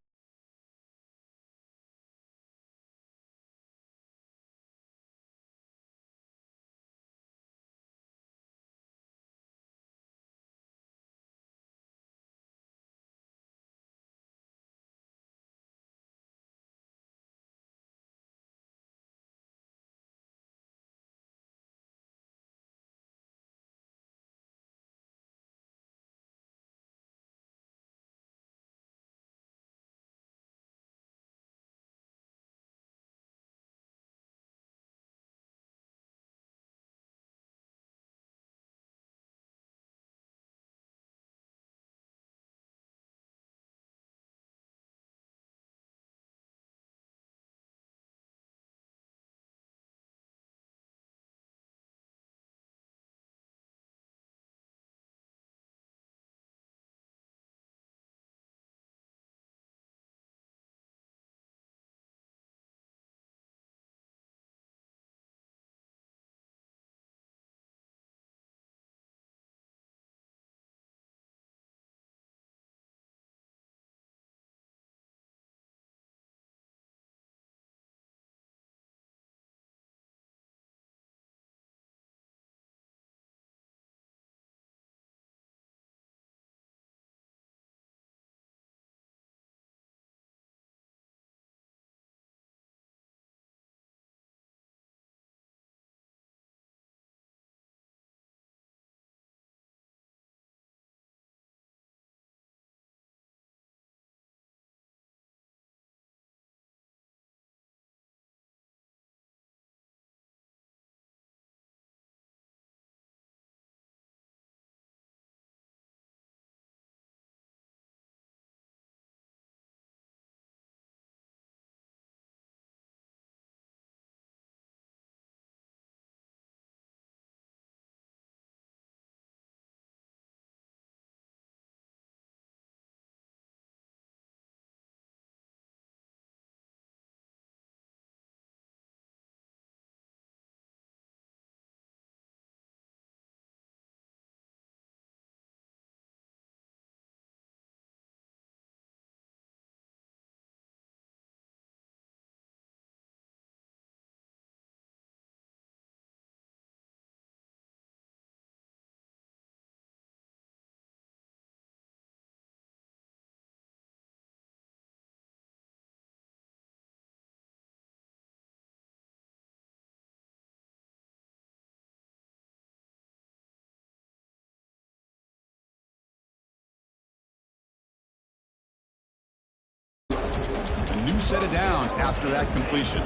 new set of downs after that completion.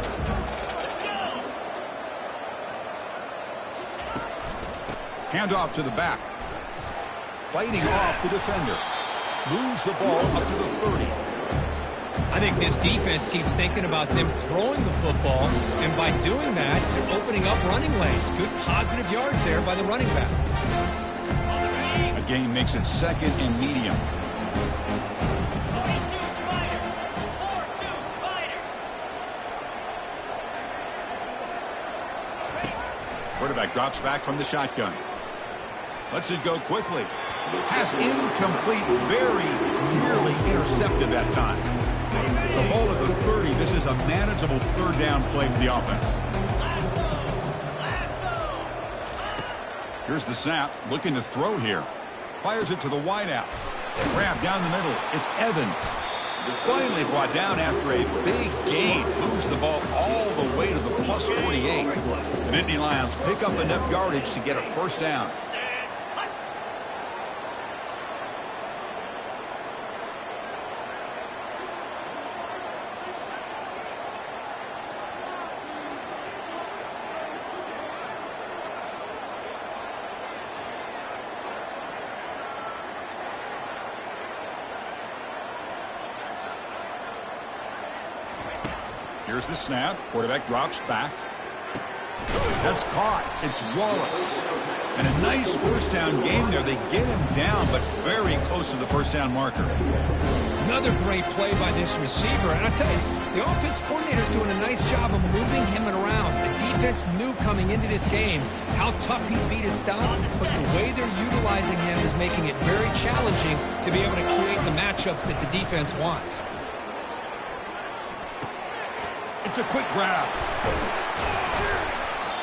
Handoff to the back. Fighting off the defender. Moves the ball up to the 30. I think this defense keeps thinking about them throwing the football, and by doing that, they're opening up running lanes. Good positive yards there by the running back. A gain makes it 2nd and medium. Quarterback drops back from the shotgun. Lets it go quickly. Pass incomplete, very nearly intercepted that time. It's a ball at the 30. This is a manageable 3rd down play for the offense. Here's the snap, looking to throw here. Fires it to the wideout. Grab down the middle. It's Evans. Finally brought down after a big gain. Moves the ball all the way to the plus 48. The Nittany Lions pick up enough yardage to get a 1st down. Here's the snap. Quarterback drops back. That's caught. It's Wallace. And a nice 1st down gain there. They get him down, but very close to the 1st down marker. Another great play by this receiver. And I tell you, the offense coordinator is doing a nice job of moving him around. The defense knew coming into this game how tough he'd be to stop, but the way they're utilizing him is making it very challenging to be able to create the matchups that the defense wants. It's a quick grab.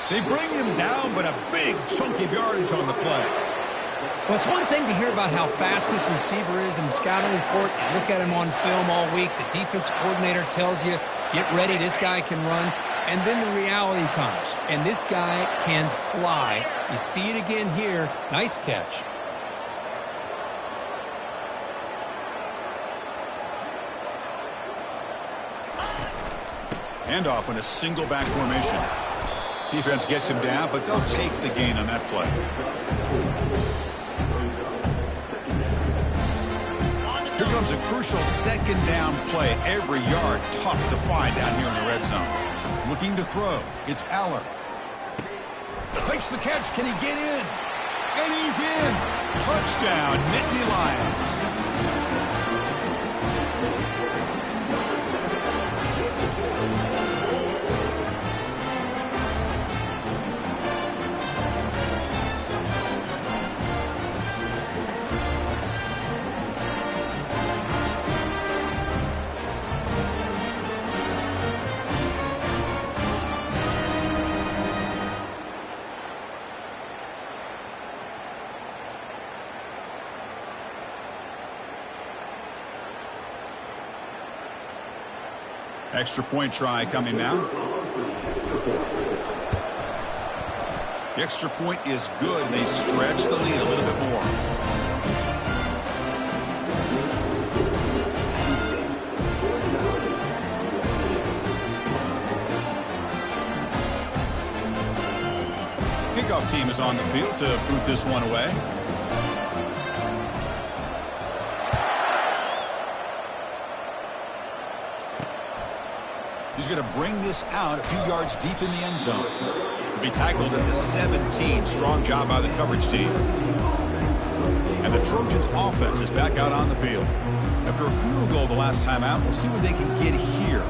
They bring him down, but a big chunky yardage on the play. Well, it's one thing to hear about how fast this receiver is in the scouting report. You look at him on film all week. The defense coordinator tells you, get ready, this guy can run. And then the reality comes, and this guy can fly. You see it again here. Nice catch. Handoff in a single back formation. Defense gets him down, but they'll take the gain on that play. Here comes a crucial 2nd down play. Every yard tough to find down here in the red zone. Looking to throw. It's Aller. Takes the catch. Can he get in? And he's in. Touchdown, Nittany Lions. Extra point try coming now. The extra point is good, and they stretch the lead a little bit more. Kickoff team is on the field to boot this one away. He's going to bring this out a few yards deep in the end zone. He'll be tackled at the 17. Strong job by the coverage team. And the Trojans offense is back out on the field. After a field goal the last time out, we'll see what they can get here.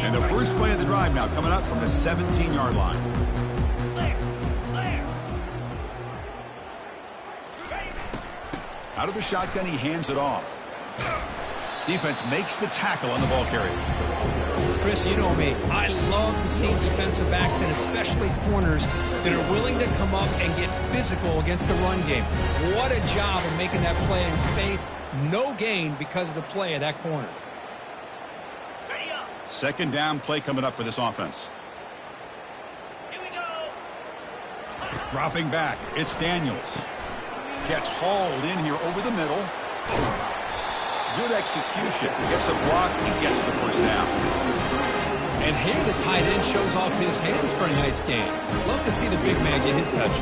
And the first play of the drive now coming up from the 17-yard line. Out of the shotgun, he hands it off. Defense makes the tackle on the ball carrier. Chris, you know me. I love to see defensive backs and especially corners that are willing to come up and get physical against the run game. What a job of making that play in space. No gain because of the play of that corner. 2nd down play coming up for this offense. Here we go. Dropping back, it's Daniels. Gets hauled in here over the middle. Good execution. Gets a block and gets the first down. And here the tight end shows off his hands for a nice game. Love to see the big man get his touches.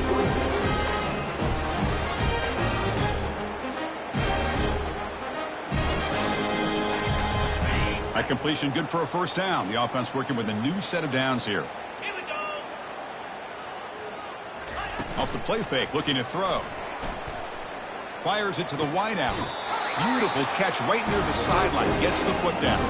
That completion good for a first down. The offense working with a new set of downs here. Here we go. Off the play fake, looking to throw. Fires it to the wideout. Beautiful catch right near the sideline. Gets the foot down.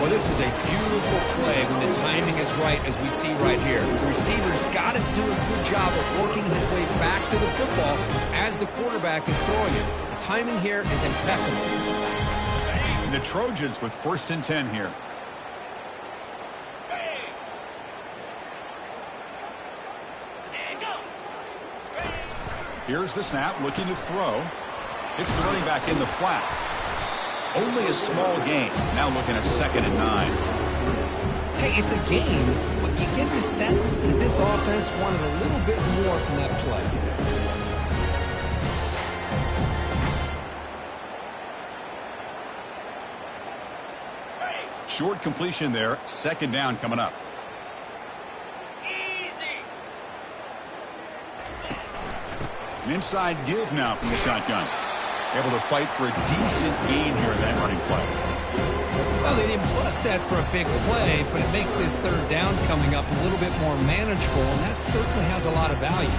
Well, this is a beautiful play when the timing is right, as we see right here. The receiver's got to do a good job of working his way back to the football as the quarterback is throwing it. The timing here is impeccable. And the Trojans with 1st and 10 here. Here's the snap, looking to throw. Hits the running back in the flat. Only a small gain. Now looking at 2nd and 9. Hey, it's a game, but you get the sense that this offense wanted a little bit more from that play. Short completion there. 2nd down coming up. An inside give now from the shotgun. Able to fight for a decent gain here in that running play. Well, they didn't bust that for a big play, but it makes this 3rd down coming up a little bit more manageable, and that certainly has a lot of value.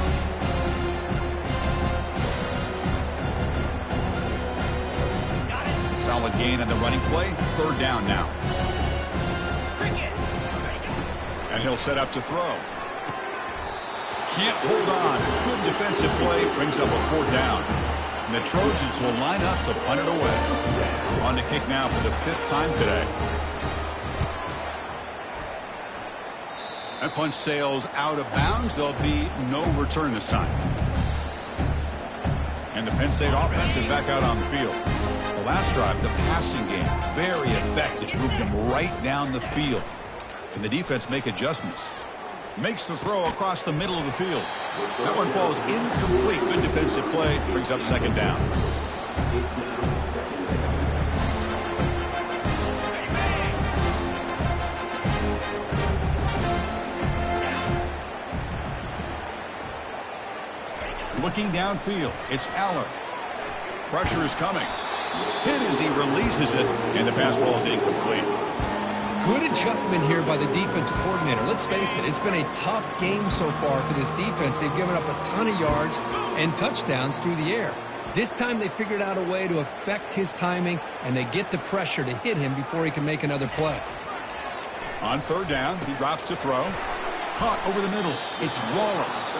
Solid gain on the running play. 3rd down now. And he'll set up to throw. Can't hold on. Good defensive play. Brings up a 4th down. And the Trojans will line up to punt it away. On to kick now for the 5th time today. That punt sails out of bounds. There'll be no return this time. And the Penn State offense is back out on the field. The last drive, the passing game, very effective. Moved them right down the field. Can the defense make adjustments? Makes the throw across the middle of the field. That one falls incomplete. Good defensive play. Brings up 2nd down. Looking downfield. It's Aller. Pressure is coming. Hit as he releases it, and the pass ball is incomplete. Good adjustment here by the defensive coordinator. Let's face it, it's been a tough game so far for this defense. They've given up a ton of yards and touchdowns through the air. This time they figured out a way to affect his timing, and they get the pressure to hit him before he can make another play. On 3rd down, he drops to throw. Caught over the middle. It's Wallace.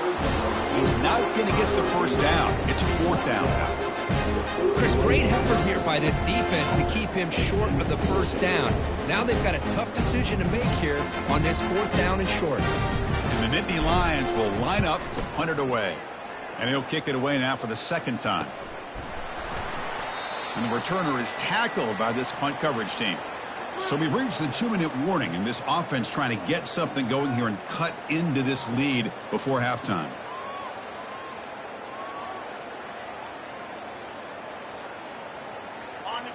He's not going to get the first down. It's 4th down now. Chris, great effort here by this defense to keep him short of the first down. Now they've got a tough decision to make here on this 4th down and short. And the Nittany Lions will line up to punt it away. And he'll kick it away now for the 2nd time. And the returner is tackled by this punt coverage team. So we've reached the 2-minute warning, and this offense trying to get something going here and cut into this lead before halftime.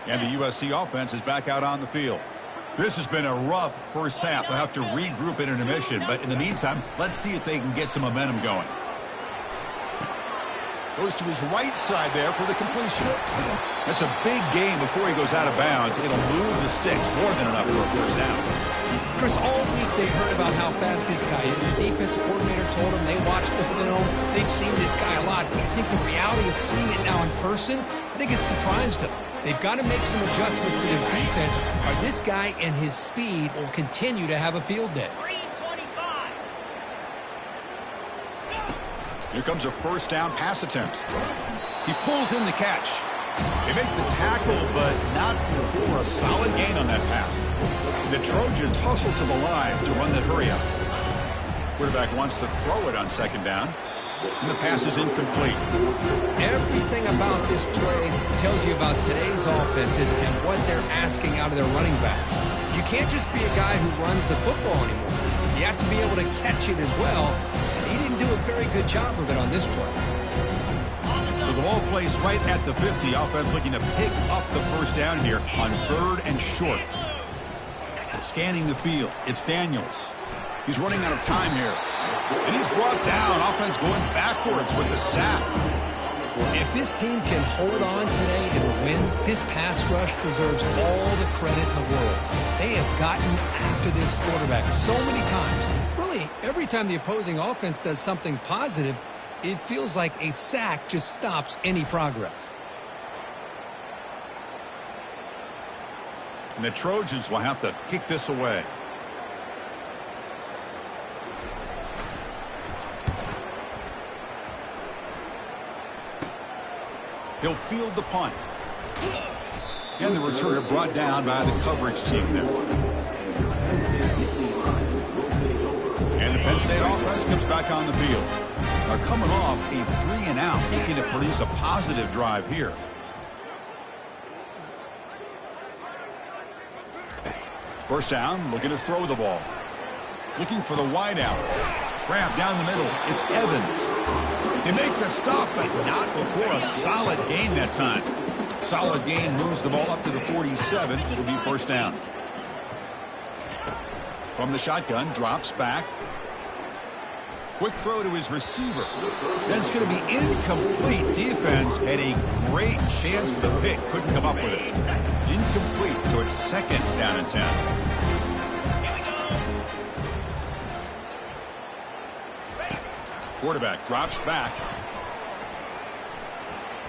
And the USC offense is back out on the field. This has been a rough first half. They'll have to regroup in intermission. But in the meantime, let's see if they can get some momentum going. Goes to his right side there for the completion. That's a big gain before he goes out of bounds. It'll move the sticks more than enough for a first down. Chris, all week they heard about how fast this guy is. The defensive coordinator told them they watched the film. They've seen this guy a lot. But I think the reality of seeing it now in person, I think it's surprised them. They've got to make some adjustments to their defense, or this guy and his speed will continue to have a field day. 325. Here comes a first down pass attempt. He pulls in the catch. They make the tackle, but not before a solid gain on that pass. The Trojans hustle to the line to run the hurry up. Quarterback wants to throw it on 2nd down. And the pass is incomplete. Everything about this play tells you about today's offenses and what they're asking out of their running backs. You can't just be a guy who runs the football anymore. You have to be able to catch it as well. And he didn't do a very good job of it on this play. So the ball placed right at the 50. Offense looking to pick up the first down here on 3rd and short. Scanning the field, it's Daniels. He's running out of time here. And he's brought down. Offense going backwards with the sack. If this team can hold on today and win, this pass rush deserves all the credit in the world. They have gotten after this quarterback so many times. Really, every time the opposing offense does something positive, it feels like a sack just stops any progress. And the Trojans will have to kick this away. He'll field the punt. And the returner brought down by the coverage team there. And the Penn State offense comes back on the field. They're coming off a 3-and-out, looking to produce a positive drive here. First down, looking to throw the ball. Looking for the wide out. Grab down the middle. It's Evans. They make the stop, but not before a solid gain that time. Solid gain moves the ball up to the 47. It'll be first down. From the shotgun, drops back. Quick throw to his receiver. Then it's going to be incomplete. Defense had a great chance for the pick. Couldn't come up with it. Incomplete, so it's 2nd down and 10. Quarterback drops back.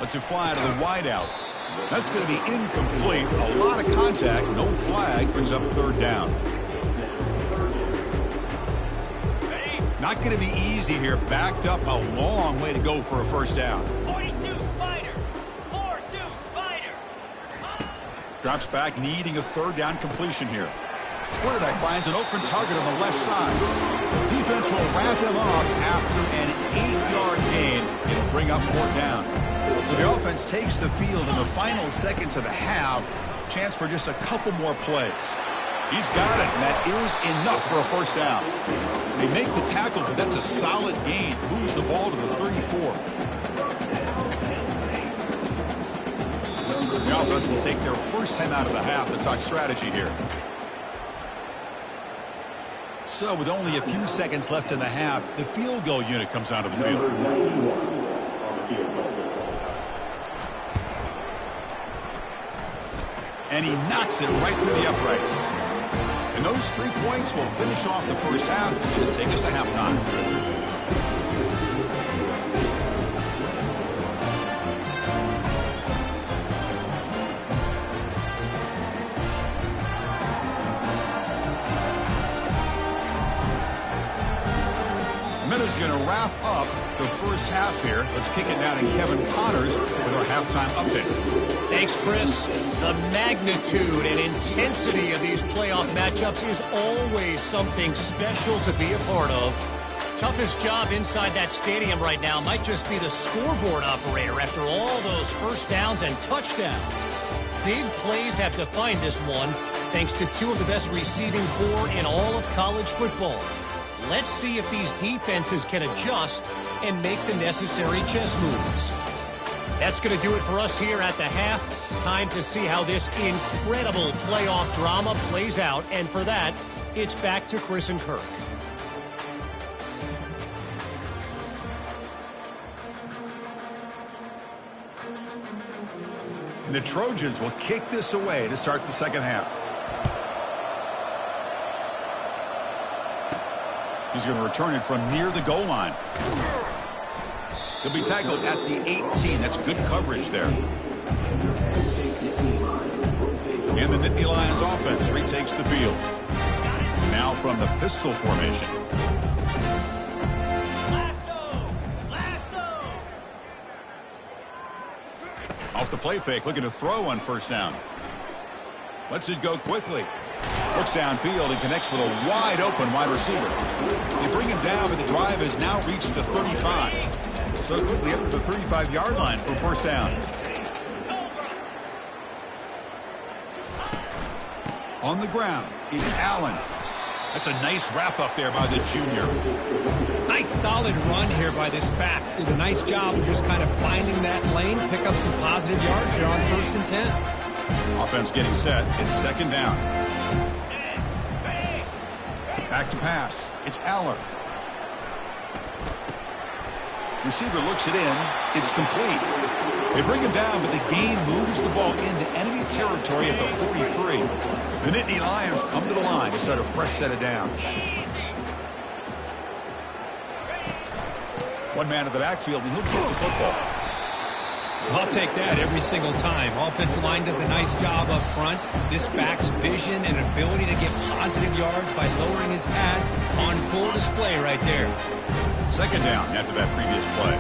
Lets it fly to the wide out. That's going to be incomplete. A lot of contact. No flag. Brings up 3rd down. Not going to be easy here. Backed up a long way to go for a first down. 42 Spider. 4-2 Spider. Drops back, needing a 3rd down completion here. Quarterback finds an open target on the left side. Defense will wrap him up after an 8-yard gain. It'll bring up 4th down. So the offense takes the field in the final seconds of the half. Chance for just a couple more plays. He's got it, and that is enough for a first down. They make the tackle, but that's a solid gain. Moves the ball to the 34. The offense will take their first time out of the half to talk strategy here. So with only a few seconds left in the half, the field goal unit comes onto the field. And he knocks it right through the uprights. And those 3 points will finish off the first half and take us to halftime. Is going to wrap up the first half here. Let's kick it down to Kevin Connors with our halftime update. Thanks, Chris. The magnitude and intensity of these playoff matchups is always something special to be a part of. Toughest job inside that stadium right now might just be the scoreboard operator after all those first downs and touchdowns. Big plays have defined this one, thanks to 2 of the best receiving corps in all of college football. Let's see if these defenses can adjust and make the necessary chess moves. That's going to do it for us here at the half. Time to see how this incredible playoff drama plays out. And for that, it's back to Chris and Kirk. And the Trojans will kick this away to start the second half. He's going to return it from near the goal line. He'll be tackled at the 18. That's good coverage there. And the Nittany Lions offense retakes the field. Now from the pistol formation. Lasso! Off the play fake, looking to throw on first down. Lets it go quickly. Looks downfield and connects with a wide open wide receiver. They bring him down, but the drive has now reached the 35. So quickly up to the 35-yard line for first down. On the ground, it's Allen. That's a nice wrap up there by the junior. Nice solid run here by this back. Did a nice job of just kind of finding that lane, pick up some positive yards here on 1st and 10. Offense getting set. It's 2nd down. Back to pass. It's Aller. Receiver looks it in. It's complete. They bring him down, but the gain moves the ball into enemy territory at the 43. The Nittany Lions come to the line to set a fresh set of downs. One man at the backfield, and he'll get the football. I'll take that every single time. Offensive line does a nice job up front. This back's vision and ability to get positive yards by lowering his pads on full display right there. 2nd down after that previous play.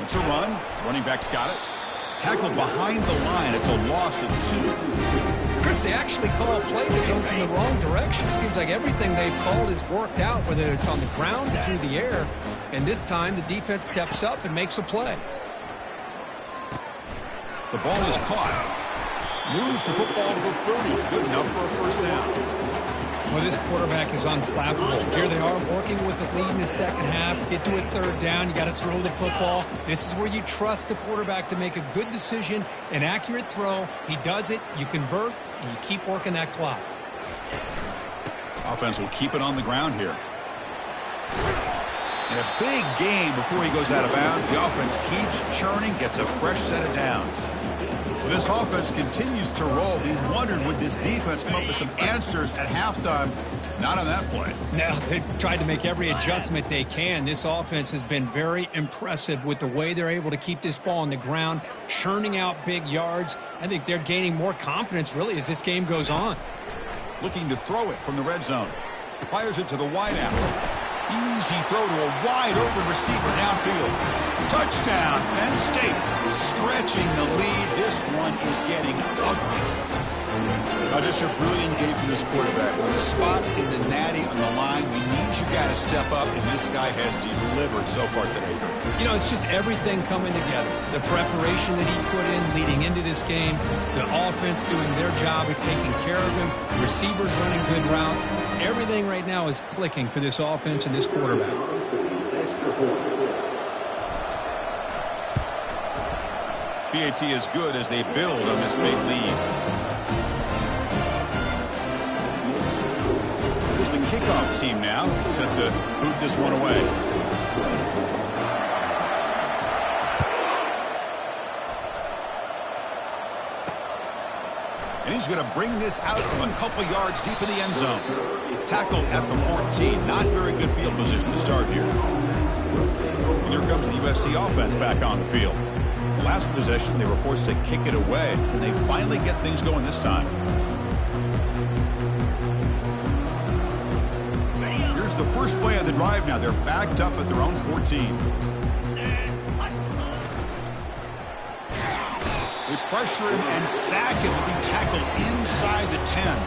It's a run. Running back's got it. Tackled behind the line. It's a loss of 2. Chris, they actually call a play that goes in the wrong direction. It seems like everything they've called has worked out, whether it's on the ground or through the air. And this time, the defense steps up and makes a play. The ball is caught. Moves the football to the 30. Good enough for a 1st down. Well, this quarterback is unflappable. Here they are working with the lead in the 2nd half. Get to a 3rd down. You got to throw the football. This is where you trust the quarterback to make a good decision, an accurate throw. He does it. You convert, and you keep working that clock. Offense will keep it on the ground here. And a big gain before he goes out of bounds. The offense keeps churning, gets a fresh set of downs. This offense continues to roll. We wondered, would this defense come up with some answers at halftime? Not on that play. No, they've tried to make every adjustment they can. This offense has been very impressive with the way they're able to keep this ball on the ground, churning out big yards. I think they're gaining more confidence, really, as this game goes on. Looking to throw it from the red zone. Fires it to the wideout. Easy throw to a wide-open receiver downfield. Touchdown, Penn State. Stretching the lead. This one is getting ugly. Just a brilliant game for this quarterback. With a spot in the natty on the line, we need you guys to step up, and this guy has delivered so far today. You know, it's just everything coming together. The preparation that he put in leading into this game, the offense doing their job of taking care of him, receivers running good routes. Everything right now is clicking for this offense and this quarterback. PAT is good as they build on this big lead. Here's the kickoff team now, set to boot this one away. And he's going to bring this out from a couple yards deep in the end zone. Tackled at the 14. Not very good field position to start here. And here comes the USC offense back on the field. Last possession, they were forced to kick it away. Can they finally get things going this time? Here's the first play of the drive now. They're backed up at their own 14. They pressure him and sack him to be tackled inside the 10.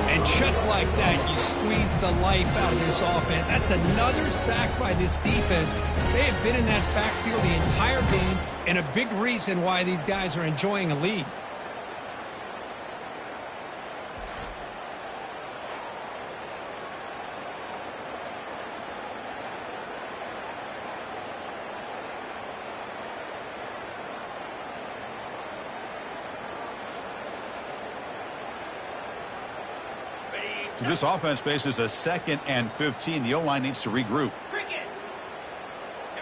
And just like that, you squeeze the life out of this offense. That's another sack by this defense. They have been in that backfield the entire game, and a big reason why these guys are enjoying a lead. This offense faces a 2nd and 15. The O-line needs to regroup.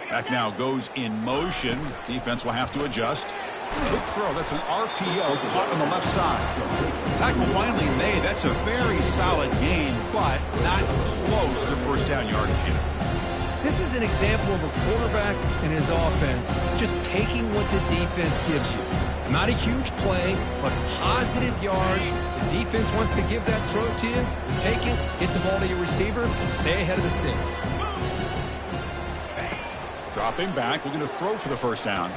Back now goes in motion. Defense will have to adjust. Quick throw. That's an RPO caught on the left side. Tackle finally made. That's a very solid gain, but not close to first down yardage yet. This is an example of a quarterback and his offense just taking what the defense gives you. Not a huge play, but positive yards. The defense wants to give that throw to you. Take it, get the ball to your receiver, stay ahead of the sticks. Dropping back, looking to throw for the first down.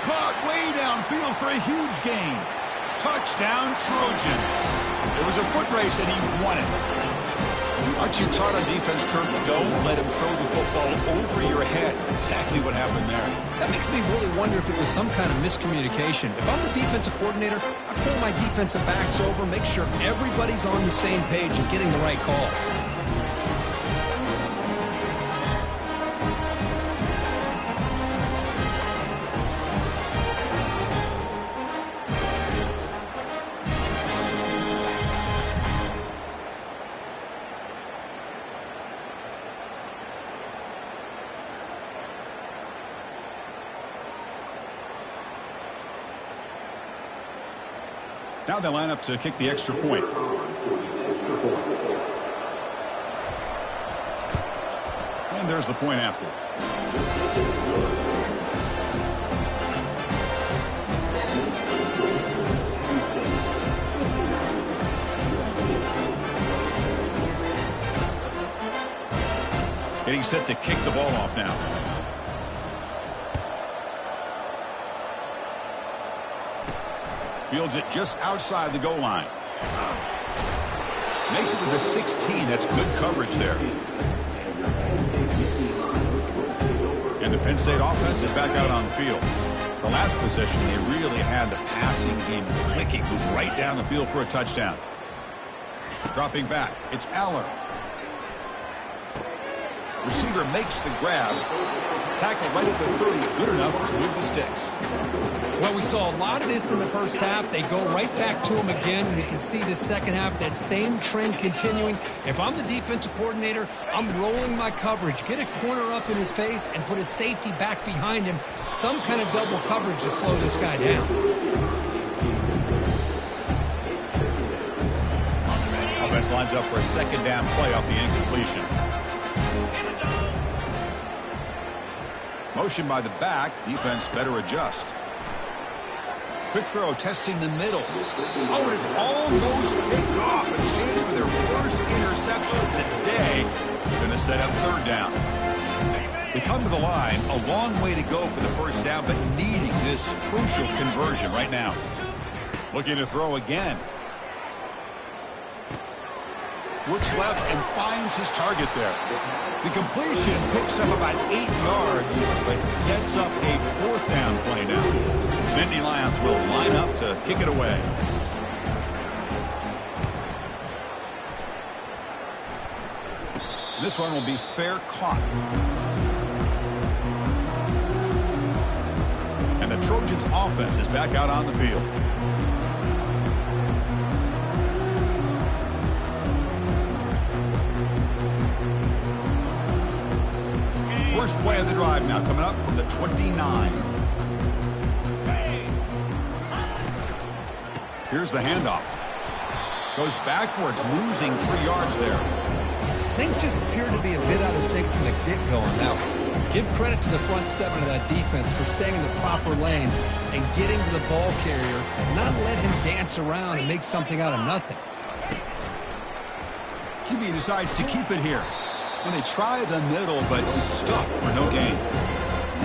Caught way downfield for a huge gain. Touchdown, Trojans. It was a foot race, and he won it. Aren't you taught on defense, Kirk? Don't let him throw the football over your head. Exactly what happened there. That makes me really wonder if it was some kind of miscommunication. If I'm the defensive coordinator, I pull my defensive backs over, make sure everybody's on the same page and getting the right call. Now they line up to kick the extra point. And there's the point after. Getting set to kick the ball off now. Fields it just outside the goal line. Makes it to the 16. That's good coverage there. And the Penn State offense is back out on the field. The last possession, they really had the passing game clicking. Moved right down the field for a touchdown. Dropping back, it's Aller. Receiver makes the grab. Tackle right at the 30. Good enough to move the sticks. Well, we saw a lot of this in the first half. They go right back to him again. We can see the second half, that same trend continuing. If I'm the defensive coordinator, I'm rolling my coverage. Get a corner up in his face and put a safety back behind him. Some kind of double coverage to slow this guy down. Offense lines up for a second down play off the incompletion. Motion by the back. Defense better adjust. Quick throw testing the middle. Oh, and it's almost picked off. A chance for their first interception today. They're going to set up third down. They come to the line. A long way to go for the first down, but needing this crucial conversion right now. Looking to throw again. Looks left and finds his target there. The completion picks up about 8 yards, but sets up a fourth down play now. Nittany Lions will line up to kick it away. This one will be fair caught. And the Trojans offense is back out on the field. First play of the drive now coming up from the 29. Here's the handoff. Goes backwards, losing 3 yards there. Things just appear to be a bit out of sync from the get-go. Now, give credit to the front seven of that defense for staying in the proper lanes and getting to the ball carrier, not let him dance around and make something out of nothing. QB decides to keep it here. And they try the middle, but stuck for no gain.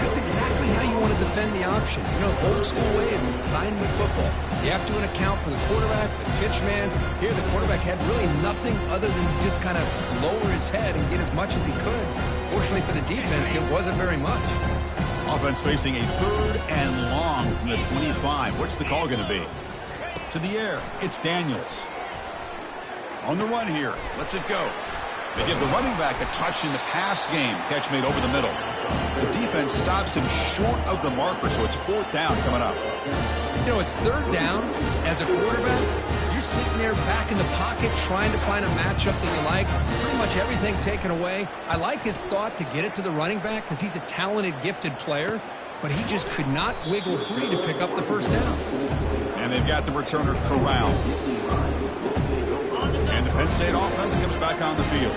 That's exactly how you want to defend the option. You know, old school way is assignment football. You have to account for the quarterback, the pitch man. Here, the quarterback had really nothing other than just kind of lower his head and get as much as he could. Fortunately for the defense, it wasn't very much. Offense facing a third and long from the 25. What's the call going to be? To the air, it's Daniels. On the run here, lets it go. They give the running back a touch in the pass game. Catch made over the middle. The defense stops him short of the marker, so it's fourth down coming up. You know, it's third down. As a quarterback, you're sitting there back in the pocket trying to find a matchup that you like. Pretty much everything taken away. I like his thought to get it to the running back because he's a talented, gifted player, but he just could not wiggle free to pick up the first down. And they've got the returner corralled. And the Penn State offense comes back on the field.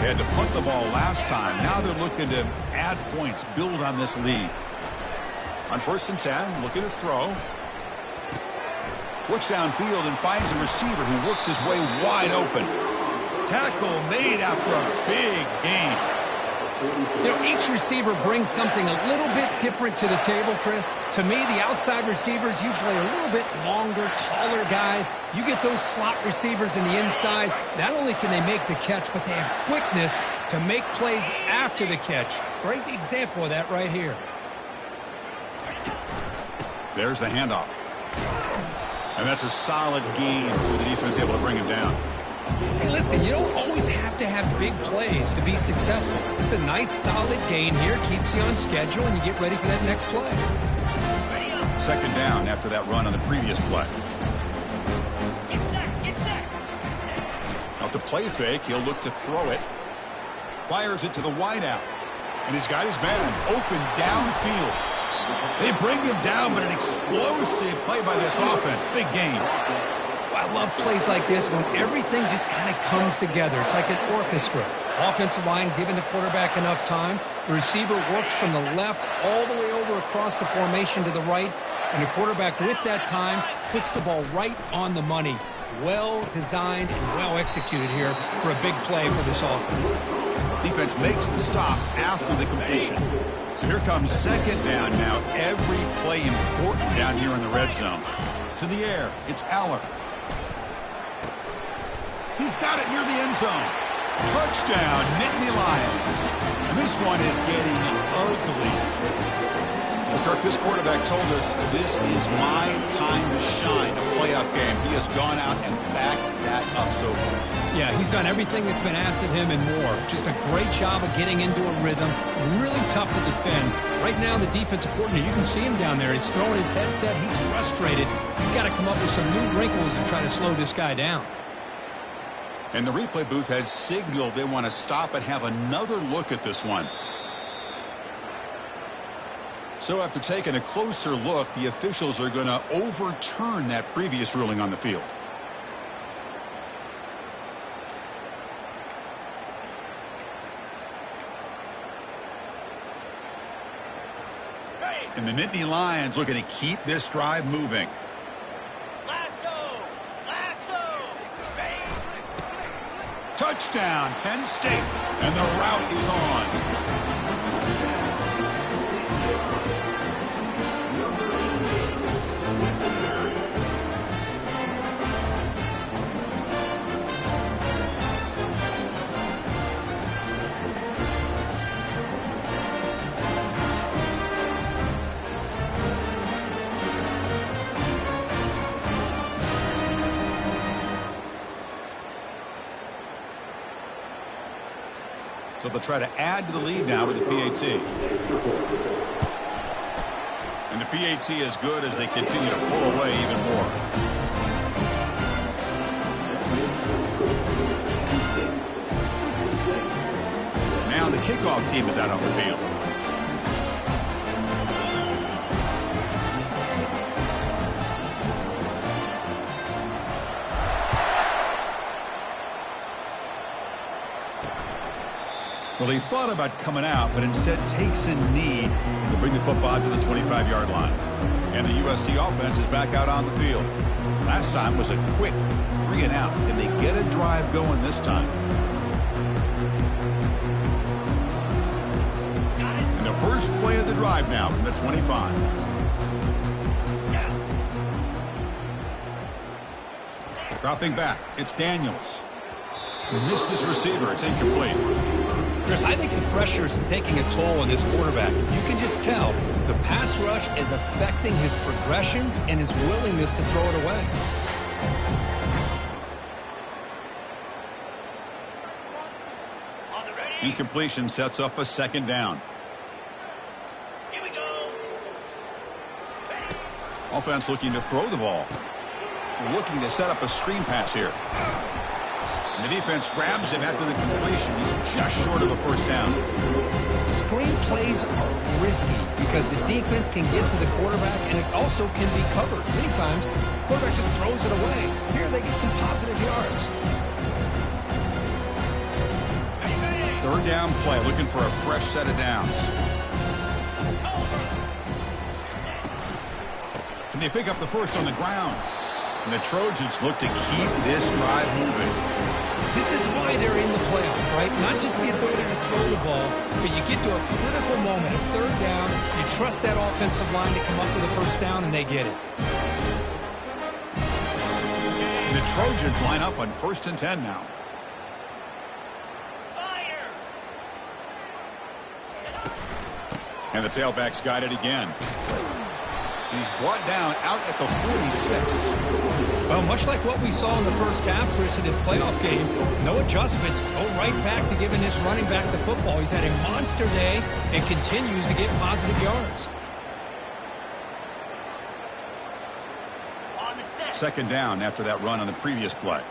They had to punt the ball last time. Now they're looking to add points, build on this lead. On 1st and 10, looking to throw. Looks downfield and finds a receiver who worked his way wide open. Tackle made after a big gain. You know, each receiver brings something a little bit different to the table, Chris. To me, the outside receivers usually are a little bit longer, taller guys. You get those slot receivers in the inside, not only can they make the catch, but they have quickness to make plays after the catch. Great example of that right here. There's the handoff. And that's a solid gain for the defense able to bring him down. Hey, listen, you don't always have to have big plays to be successful. It's a nice, solid gain here. Keeps you on schedule, and you get ready for that next play. Second down after that run on the previous play. Get set. Off the play fake, he'll look to throw it. Fires it to the wideout. And he's got his man open downfield. They bring him down, but an explosive play by this offense. Big gain. I love plays like this when everything just kind of comes together. It's like an orchestra. Offensive line giving the quarterback enough time. The receiver works from the left all the way over across the formation to the right. And the quarterback with that time puts the ball right on the money. Well designed and well executed here for a big play for this offense. Defense makes the stop after the completion. So here comes second down now. Every play important down here in the red zone. To the air, it's Aller. He's got it near the end zone. Touchdown, Nittany Lions. And this one is getting ugly. Well, Kirk, this quarterback told us this is my time to shine, a playoff game. He has gone out and backed that up so far. Yeah, he's done everything that's been asked of him and more. Just a great job of getting into a rhythm. Really tough to defend. Right now, the defensive coordinator, you can see him down there. He's throwing his headset. He's frustrated. He's got to come up with some new wrinkles to try to slow this guy down. And the replay booth has signaled they want to stop and have another look at this one. So after taking a closer look, the officials are going to overturn that previous ruling on the field. And the Nittany Lions looking to keep this drive moving. Touchdown, Penn State, and the route is on. So they'll try to add to the lead now with the PAT. And the PAT is good as they continue to pull away even more. Now the kickoff team is out on the field. Well, he thought about coming out, but instead takes a knee to bring the football to the 25-yard line. And the USC offense is back out on the field. Last time was a quick 3-and-out. Can they get a drive going this time? And the first play of the drive now from the 25. Dropping back, it's Daniels. Missed his receiver. It's incomplete. Chris, I think the pressure is taking a toll on this quarterback. You can just tell the pass rush is affecting his progressions and his willingness to throw it away. Incompletion sets up a second down. Here we go. Offense looking to throw the ball. Looking to set up a screen pass here. And the defense grabs him after the completion. He's just short of a first down. Screen plays are risky because the defense can get to the quarterback and it also can be covered. Many times, the quarterback just throws it away. Here they get some positive yards. Third down play, looking for a fresh set of downs. And they pick up the first on the ground. And the Trojans look to keep this drive moving. This is why they're in the playoff, right? Not just the ability to throw the ball, but you get to a critical moment, a third down, you trust that offensive line to come up with a first down, and they get it. The Trojans line up on 1st and 10 now. And the tailback's got it again. He's brought down out at the 46. Well, much like what we saw in the first half, Chris, in this playoff game, no adjustments. Go right back to giving this running back the football. He's had a monster day and continues to get positive yards. Second down after that run on the previous play.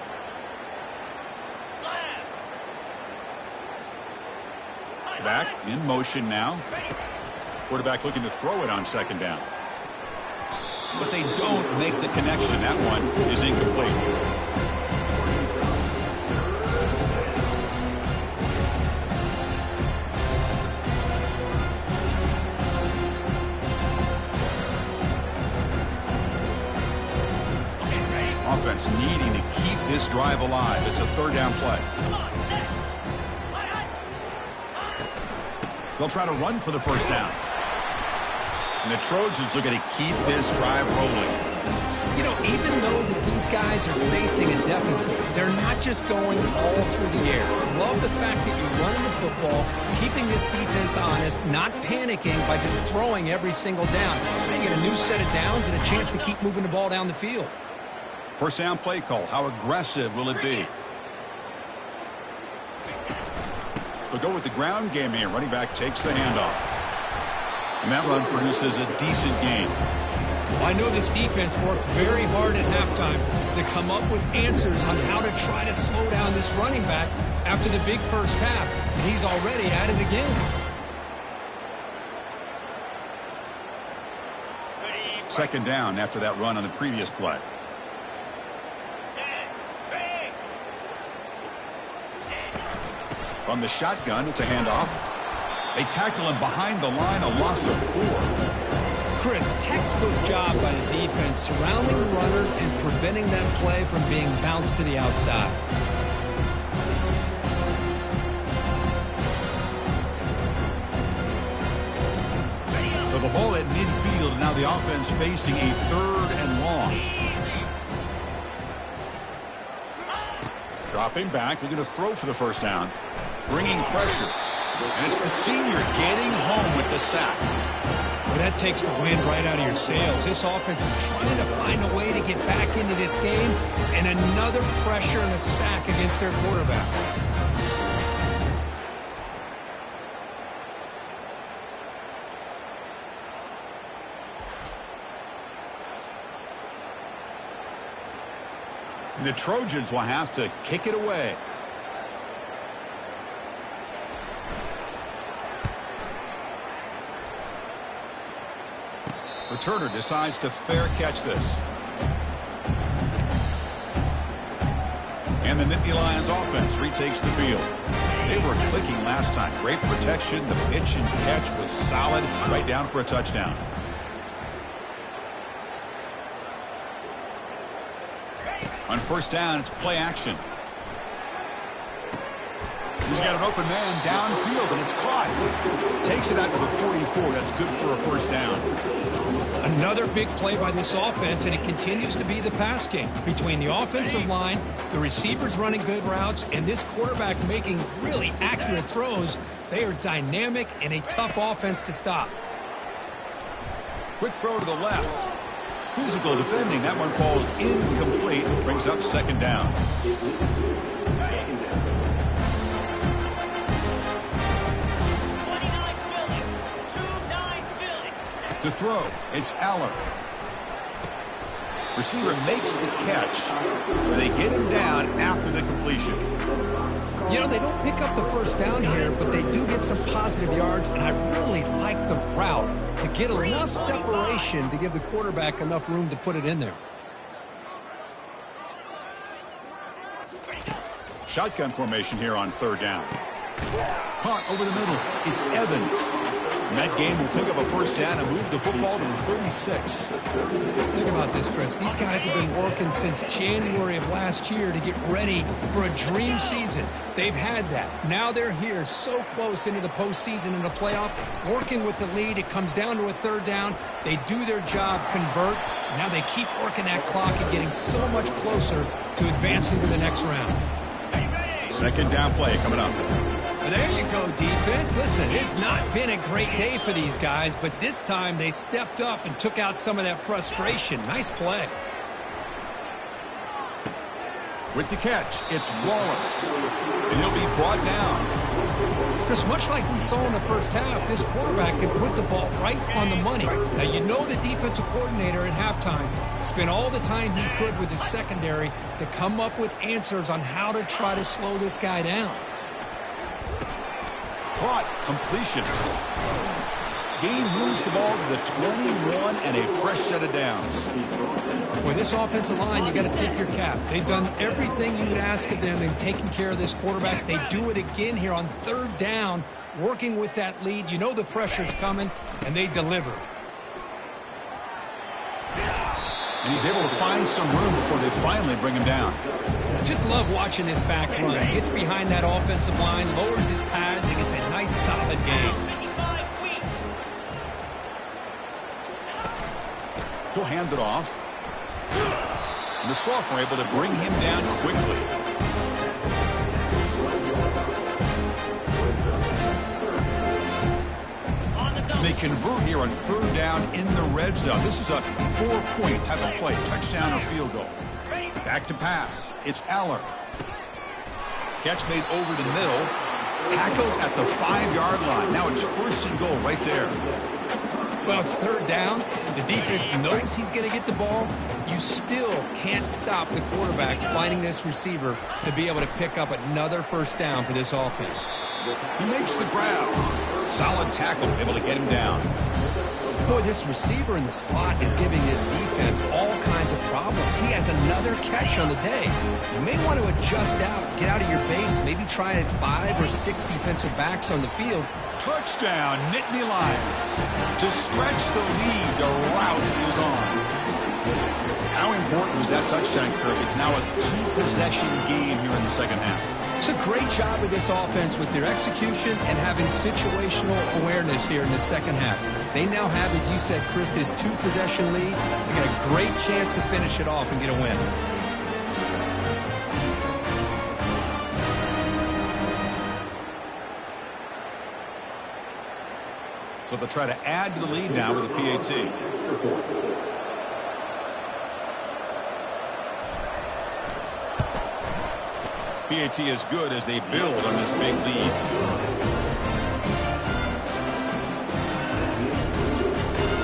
Back in motion now. Quarterback looking to throw it on second down. But they don't make the connection. That one is incomplete. Offense needing to keep this drive alive. It's a third down play. They'll try to run for the first down. And the Trojans looking to keep this drive rolling. You know, even though that these guys are facing a deficit, they're not just going all through the air. Love the fact that you're running the football, keeping this defense honest, not panicking by just throwing every single down. They get a new set of downs and a chance to keep moving the ball down the field. First down play call. How aggressive will it be? They'll go with the ground game here. Running back takes the handoff. And that run produces a decent gain. I know this defense worked very hard at halftime to come up with answers on how to try to slow down this running back after the big first half. And he's already at it again. Second down after that run on the previous play. From the shotgun, it's a handoff. They tackle him behind the line, a loss of 4. Chris, textbook job by the defense surrounding the runner and preventing that play from being bounced to the outside. So the ball at midfield, and now the offense facing a third and long. Dropping back, looking to throw for the first down. Bringing pressure. And it's the senior getting home with the sack. Well, that takes the wind right out of your sails. This offense is trying to find a way to get back into this game, and another pressure and a sack against their quarterback. And the Trojans will have to kick it away. Returner decides to fair catch this. And the Nittany Lions offense retakes the field. They were clicking last time. Great protection. The pitch and catch was solid. Right down for a touchdown. On first down, it's play action. He's got an open man downfield, and it's caught. Takes it out to the 44. That's good for a first down. Another big play by this offense, and it continues to be the pass game. Between the offensive line, the receivers running good routes, and this quarterback making really accurate throws, they are dynamic and a tough offense to stop. Quick throw to the left. Physical defending. That one falls incomplete. Brings up second down. To throw, it's Aller. Receiver makes the catch. They get him down after the completion. You know, they don't pick up the first down here, but they do get some positive yards, and I really like the route to get enough separation to give the quarterback enough room to put it in there. Shotgun formation here on third down. Caught over the middle. It's Evans. And that game will pick up a first down and move the football to the 36. Think about this, Chris. These guys have been working since January of last year to get ready for a dream season. They've had that. Now they're here so close into the postseason and the playoff, working with the lead. It comes down to a third down. They do their job, convert. Now they keep working that clock and getting so much closer to advancing to the next round. Second down play coming up. There you go, defense. Listen, it's not been a great day for these guys, but this time they stepped up and took out some of that frustration. Nice play. With the catch, it's Wallace. And he'll be brought down. Chris, much like we saw in the first half, this quarterback can put the ball right on the money. Now, you know the defensive coordinator at halftime spent all the time he could with his secondary to come up with answers on how to try to slow this guy down. Caught, completion. Game moves the ball to the 21 and a fresh set of downs. With this offensive line, you got to tip your cap. They've done everything you would ask of them in taking care of this quarterback. They do it again here on third down, working with that lead. You know the pressure's coming, and they deliver. And he's able to find some room before they finally bring him down. Just love watching this back run. Gets behind that offensive line, lowers his pads, and gets a nice solid gain. He'll hand it off. And the sophomore able to bring him down quickly. They convert here on third down in the red zone. This is a 4-point type of play, touchdown or field goal. Back to pass. It's Aller. Catch made over the middle. Tackled at the 5-yard line. Now it's first and goal right there. Well, it's third down. The defense knows he's going to get the ball. You still can't stop the quarterback finding this receiver to be able to pick up another first down for this offense. He makes the grab. Solid tackle, able to get him down. Boy, this receiver in the slot is giving this defense all kinds of problems. He has another catch on the day. You may want to adjust out, get out of your base, maybe try 5 or 6 defensive backs on the field. Touchdown, Nittany Lions. To stretch the lead, the route is on. How important was that touchdown, Kirk? It's now a 2-possession game here in the second half. It's a great job with this offense with their execution and having situational awareness here in the second half. They now have, as you said, Chris, this 2-possession lead. They got a great chance to finish it off and get a win. So they'll try to add to the lead now with a PAT. PAT is good as they build on this big lead.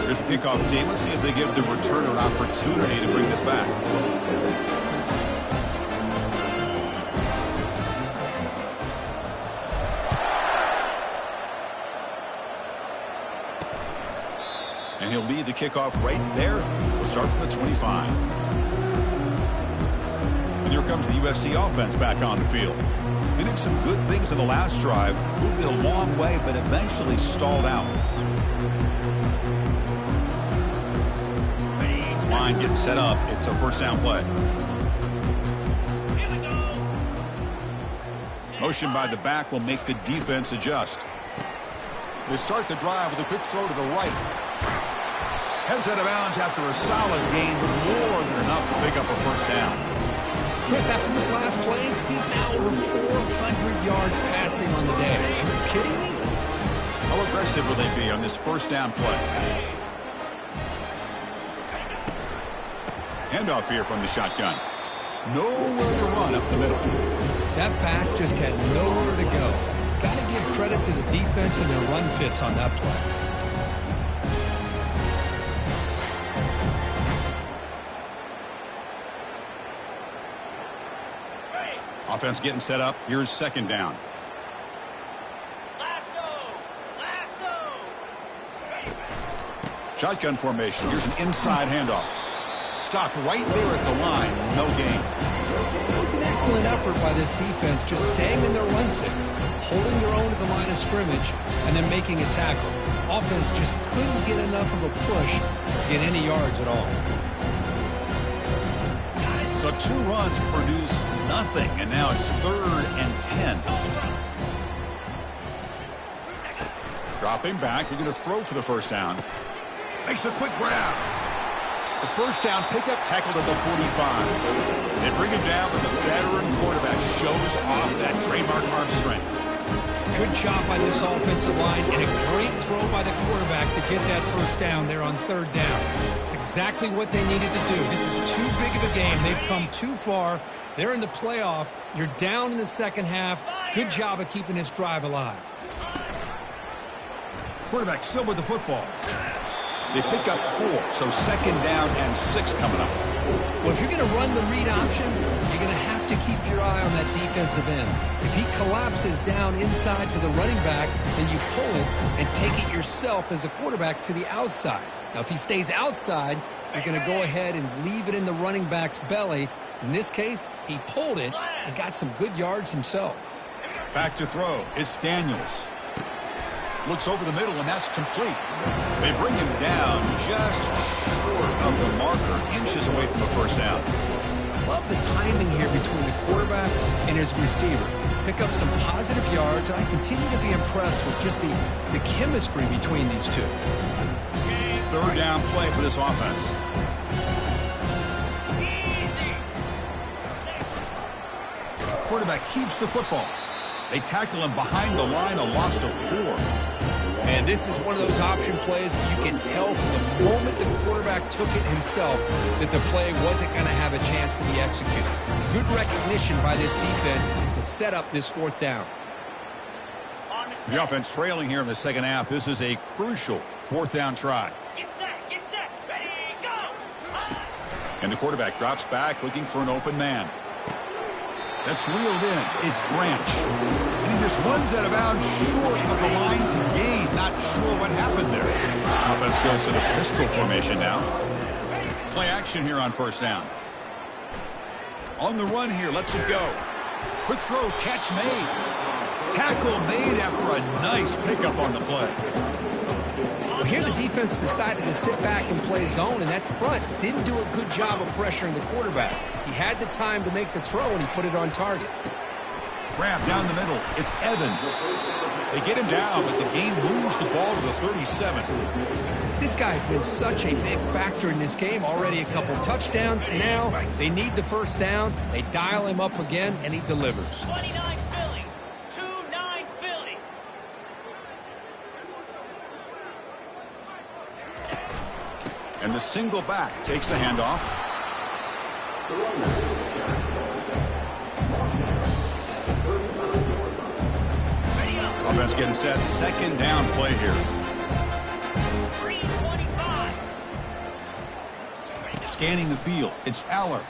Here's the kickoff team. Let's see if they give the returner an opportunity to bring this back. And he'll lead the kickoff right there. We'll start from the 25. And here comes the USC offense back on the field. They did some good things in the last drive. Moved it a long way, but eventually stalled out. Line getting set up. It's a first down play. Motion by the back will make the defense adjust. They start the drive with a quick throw to the right. Heads out of bounds after a solid gain, but more than enough to pick up a first down. Chris, after this last play, he's now over 400 yards passing on the day. Are you kidding me? How aggressive will they be on this first down play? Handoff here from the shotgun. Nowhere to run up the middle. That back just had nowhere to go. Got to give credit to the defense and their run fits on that play. Offense getting set up. Here's second down. Lasso! Shotgun formation. Here's an inside handoff. Stopped right there at the line. No gain. Wasn't that excellent effort by this defense, just staying in their run fix, holding their own at the line of scrimmage, and then making a tackle. Offense just couldn't get enough of a push to get any yards at all. So 2 runs produce nothing, and now it's 3rd and 10. Dropping back, you're going to throw for the first down. Makes a quick grab. The first down pickup tackled at the 45. They bring him down, but the veteran quarterback shows off that trademark arm strength. Good job by this offensive line, and a great throw by the quarterback to get that first down there on 3rd down. It's exactly what they needed to do. This is too big of a game. They've come too far. They're in the playoff. You're down in the second half. Good job of keeping this drive alive. Quarterback still with the football. They pick up 4, so 2nd down and 6 coming up. Well, if you're going to run the read option, you're going to have to keep your eye on that defensive end. If he collapses down inside to the running back, then you pull it and take it yourself as a quarterback to the outside. Now, if he stays outside, you're going to go ahead and leave it in the running back's belly. In this case, he pulled it and got some good yards himself. Back to throw. It's Daniels. Looks over the middle, and that's complete. They bring him down just short of the marker, inches away from the first down. Love the timing here between the quarterback and his receiver. Pick up some positive yards, and I continue to be impressed with just the chemistry between these two. 3rd down play for this offense. Quarterback keeps the football. They tackle him behind the line, a loss of 4. And this is one of those option plays that you can tell from the moment the quarterback took it himself that the play wasn't going to have a chance to be executed. Good recognition by this defense to set up this 4th down. The offense trailing here in the second half. This is a crucial 4th down try. Get set, ready, go! And the quarterback drops back looking for an open man. That's reeled in. It's Branch. And he just runs out of bounds short of the line to gain. Not sure what happened there. Offense goes to the pistol formation now. Play action here on 1st down. On the run here. Lets it go. Quick throw. Catch made. Tackle made after a nice pickup on the play. Well, here the defense decided to sit back and play zone, and that front didn't do a good job of pressuring the quarterback. He had the time to make the throw, and he put it on target. Grab down the middle. It's Evans. They get him down, but the game moves the ball to the 37. This guy's been such a big factor in this game. Already a couple touchdowns. Now they need the first down. They dial him up again, and he delivers. 29 Philly, 2-9 Philly. And the single back takes the handoff. Offense getting set. 2nd down play here. 3:25. Scanning the field. It's Aller.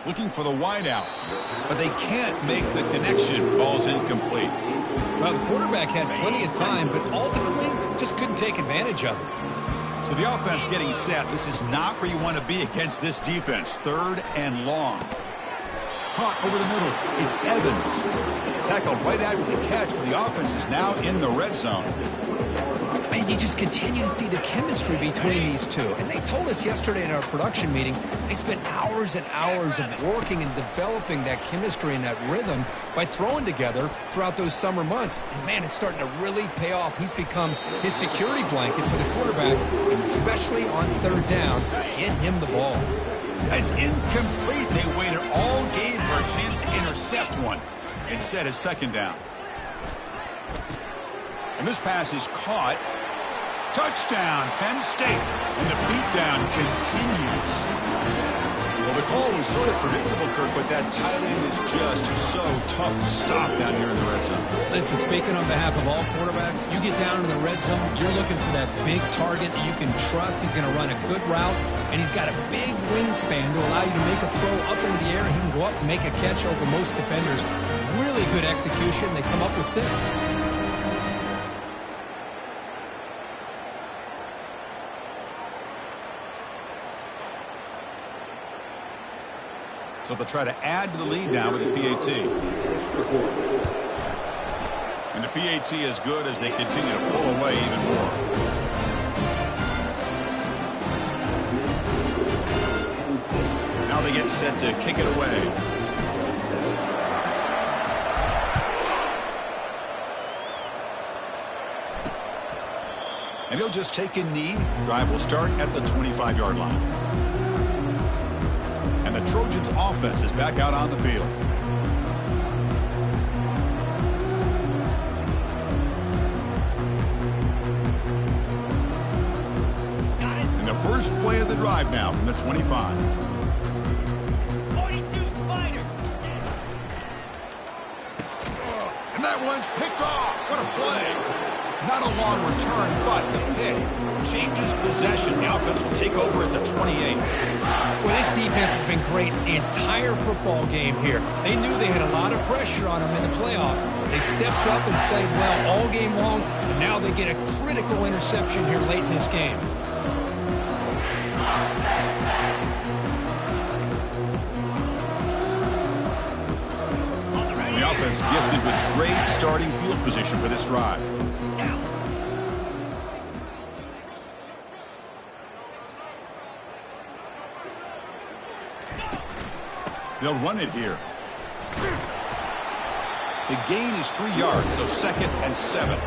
Looking for the wideout. But they can't make the connection. Ball's incomplete. Well, the quarterback had plenty of time, but ultimately just couldn't take advantage of it. So the offense getting set. This is not where you want to be against this defense. 3rd and long. Caught over the middle. It's Evans. Tackled right after the catch, but the offense is now in the red zone. And you just continue to see the chemistry between these two. And they told us yesterday in our production meeting, they spent hours and hours of working and developing that chemistry and that rhythm by throwing together throughout those summer months. And, man, it's starting to really pay off. He's become his security blanket for the quarterback, and especially on 3rd down, get him the ball. It's incomplete. They waited all game for a chance to intercept one. Instead, it's 2nd down. And this pass is caught. Touchdown, Penn State. And the beatdown continues. Well, the call was sort of predictable, Kirk, but that tight end is just so tough to stop down here in the red zone. Listen, speaking on behalf of all quarterbacks, you get down in the red zone, you're looking for that big target that you can trust. He's going to run a good route, and he's got a big wingspan to allow you to make a throw up into the air. He can go up and make a catch over most defenders. Really good execution. They come up with 6. So they'll try to add to the lead now with the PAT. And the PAT is good as they continue to pull away even more. Now they get set to kick it away. And he'll just take a knee. Drive will start at the 25-yard line. And the Trojans' offense is back out on the field. And the first play of the drive now from the 25. 42 Spider. And that one's picked off. What a play. Not a long return, but the pick changes possession. The offense will take over at the 28. Well, this defense has been great the entire football game here. They knew they had a lot of pressure on them in the playoff. They stepped up and played well all game long, and now they get a critical interception here late in this game. The offense gifted with great starting field position for this drive. They'll run it here. The gain is 3 yards, so 2nd and 7.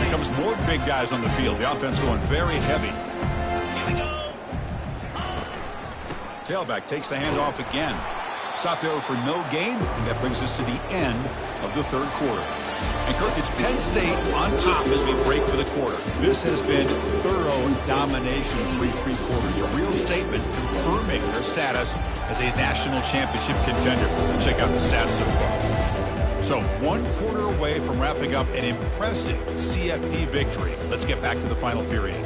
Here comes more big guys on the field. The offense going very heavy. Tailback takes the handoff again. Stop there for no gain, and that brings us to the end of the third quarter. And Kirk, it's Penn State on top as we break for the quarter. This has been thorough domination of 3 quarters. A real statement confirming their status as a national championship contender. Check out the stats so far. So 1 quarter away from wrapping up an impressive CFP victory. Let's get back to the final period.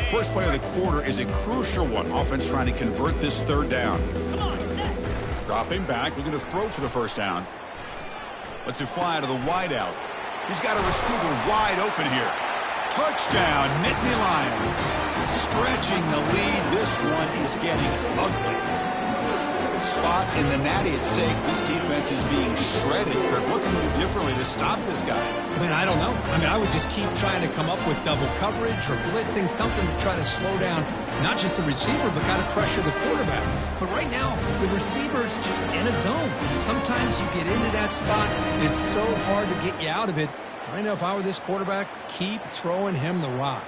First play of the quarter is a crucial one. Offense trying to convert this 3rd down. Dropping back, looking to throw for the 1st down. Lets it fly to the wideout. He's got a receiver wide open here. Touchdown, Nittany Lions. Stretching the lead. This one is getting ugly. Spot in the natty at stake. This defense is being shredded. Kirk, what can you do differently to stop this guy? Man, I don't know. I mean, I would just keep trying to come up with double coverage or blitzing, something to try to slow down not just the receiver, but kind of pressure the quarterback. But right now, the receiver's just in a zone. Sometimes you get into that spot, and it's so hard to get you out of it. I know if I were this quarterback, keep throwing him the rock.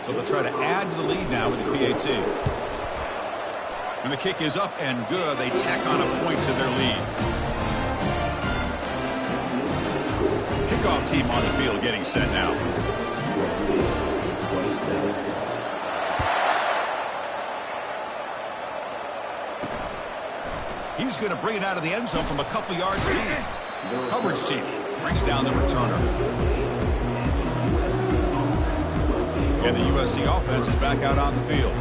So they'll try to add to the lead now with the PAT. And the kick is up and good. They tack on a point to their lead. Kickoff team on the field getting set now. He's going to bring it out of the end zone from a couple yards deep. Coverage team brings down the returner. And the USC offense is back out on the field.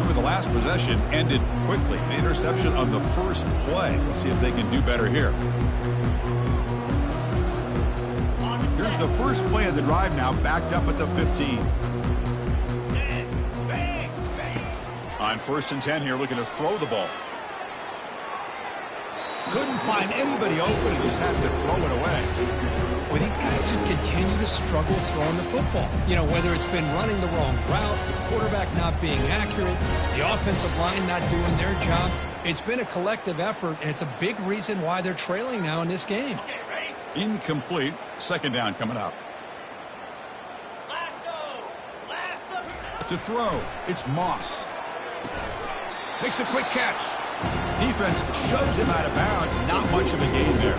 The last possession ended quickly. An interception on the first play. Let's see if they can do better here. Here's the first play of the drive now, backed up at the 15. On 1st and 10 here, looking to throw the ball. Couldn't find anybody open. He just has to throw it away. Well, these guys just continue to struggle throwing the football. You know, whether it's been running the wrong route, the quarterback not being accurate, the offensive line not doing their job. It's been a collective effort, and it's a big reason why they're trailing now in this game. Okay, ready? Incomplete. 2nd down coming up. Lasso! To throw, it's Moss. Makes a quick catch. Defense shoves him out of bounds. Not much of a gain there.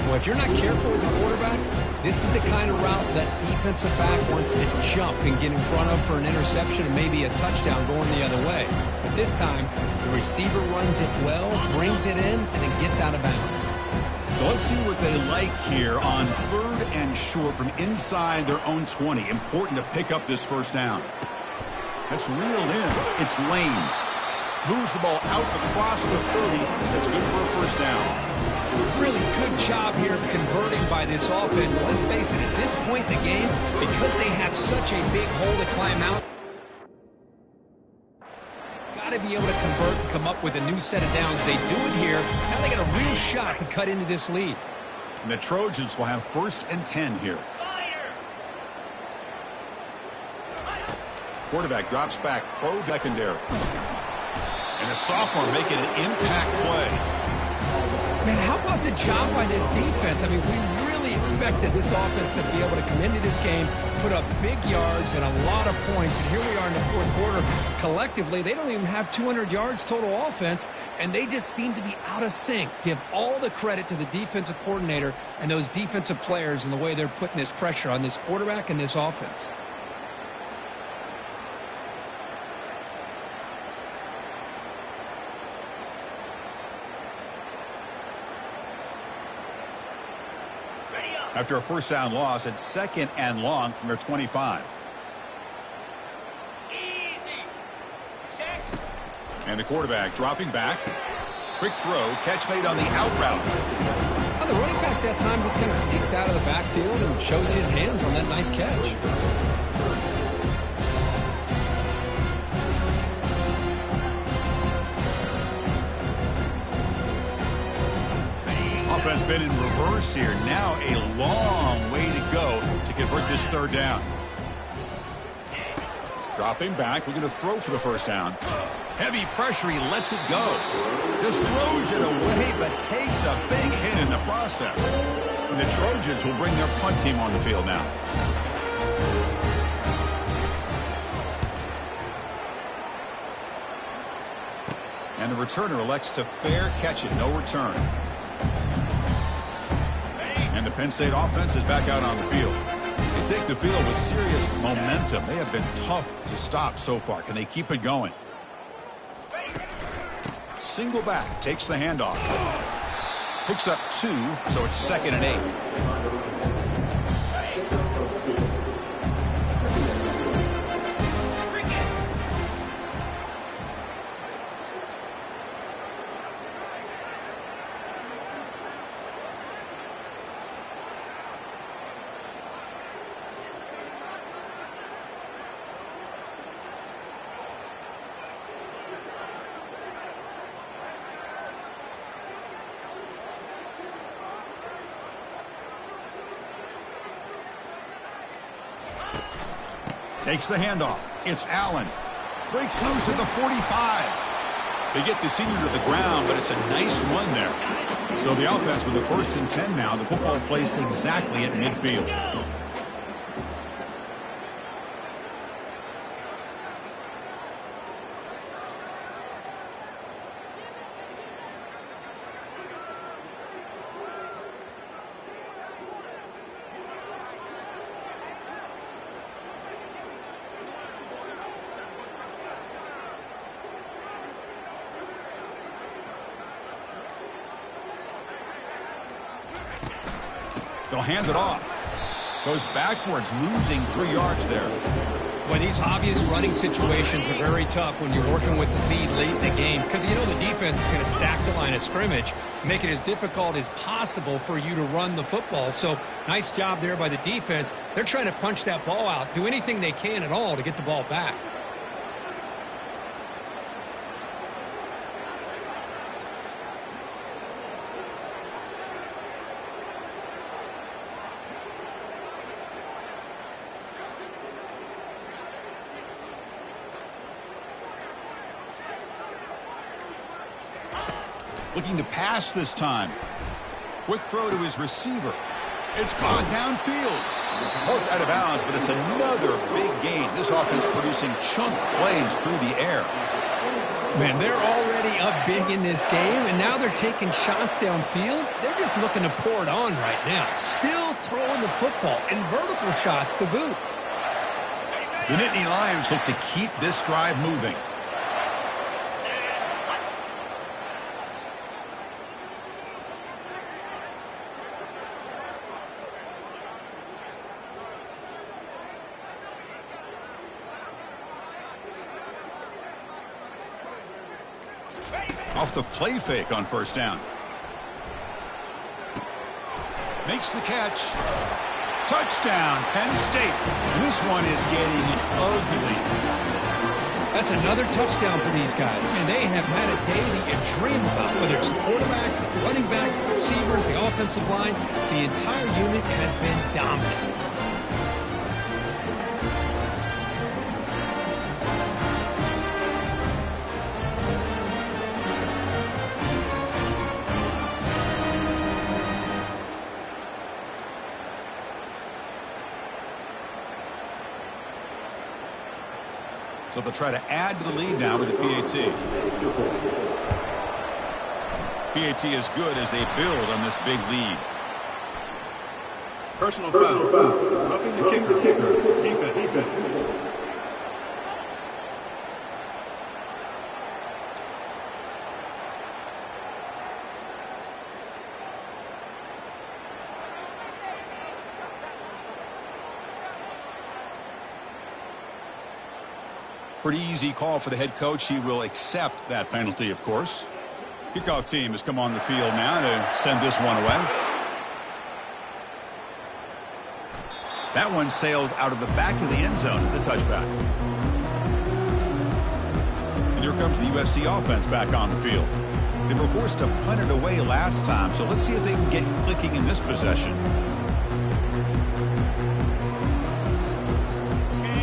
Well, if you're not careful as a quarterback, this is the kind of route that defensive back wants to jump and get in front of for an interception and maybe a touchdown going the other way. But this time, the receiver runs it well, brings it in, and then gets out of bounds. So let's see what they like here on 3rd and short from inside their own 20. Important to pick up this 1st down. That's reeled in. It's Lane. Moves the ball out across the 30. That's good for a first down. Really good job here of converting by this offense. And let's face it, at this point in the game, because they have such a big hole to climb out, got to be able to convert and come up with a new set of downs. They do it here. Now they got a real shot to cut into this lead. And the Trojans will have 1st and 10 here. Quarterback drops back, pro secondary. And the sophomore making an impact play. Man, how about the job by this defense? I mean, we really expected this offense to be able to come into this game, put up big yards and a lot of points. And here we are in the 4th quarter. Collectively, they don't even have 200 yards total offense, and they just seem to be out of sync. Give all the credit to the defensive coordinator and those defensive players and the way they're putting this pressure on this quarterback and this offense. After a first down loss, it's 2nd and long from their 25. Easy. Check. And the quarterback dropping back. Quick throw, catch made on the out route. Well, the running back that time just kind of sneaks out of the backfield and shows his hands on that nice catch. Offense been in reverse here. Now a long way to go to convert this 3rd down. Dropping back, looking to throw for the first down. Heavy pressure, he lets it go. Just throws it away, but takes a big hit in the process. And the Trojans will bring their punt team on the field now. And the returner elects to fair catch it, no return. And the Penn State offense is back out on the field. They take the field with serious momentum. They have been tough to stop so far. Can they keep it going? Single back, takes the handoff. Picks up 2, so it's 2nd and 8. Takes the handoff. It's Allen. Breaks loose at the 45. They get the senior to the ground, but it's a nice run there. So the offense with the 1st and 10 now. The football placed exactly at midfield. They'll hand it off. Goes backwards, losing 3 yards there. Well, these obvious running situations are very tough when you're working with the lead late in the game because you know the defense is going to stack the line of scrimmage, make it as difficult as possible for you to run the football. So nice job there by the defense. They're trying to punch that ball out, do anything they can at all to get the ball back. Looking to pass this time. Quick throw to his receiver. It's caught downfield. Poked out of bounds, but it's another big gain. This offense producing chunk plays through the air. Man, they're already up big in this game, and now they're taking shots downfield. They're just looking to pour it on right now. Still throwing the football, and vertical shots to boot. The Nittany Lions look to keep this drive moving. Off the play fake on first down. Makes the catch. Touchdown, Penn State. This one is getting ugly. That's another touchdown for these guys, and they have had a day that you dream about, whether it's the quarterback, the running back, the receivers, the offensive line. The entire unit has been dominant. So they'll try to add to the lead now with the PAT. PAT is good as they build on this big lead. Personal foul. Roughing the kicker. Defense. Pretty easy call for the head coach. He will accept that penalty, of course. Kickoff team has come on the field now to send this one away. That one sails out of the back of the end zone at the touchback. And here comes the USC offense back on the field. They were forced to punt it away last time, so let's see if they can get clicking in this possession.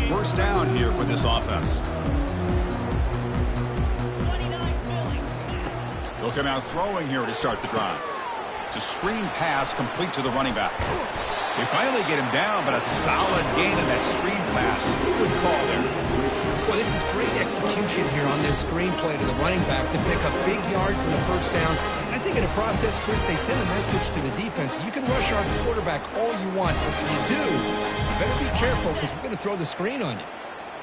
First down here for this offense. They'll come out throwing here to start the drive. It's a screen pass complete to the running back. They finally get him down, but a solid gain in that screen pass. Good call there. Well, this is great execution here on this screenplay to the running back to pick up big yards in the first down. I think in the process, Chris, they send a message to the defense. You can rush our quarterback all you want, but when you do, you better be careful because we're going to throw the screen on you.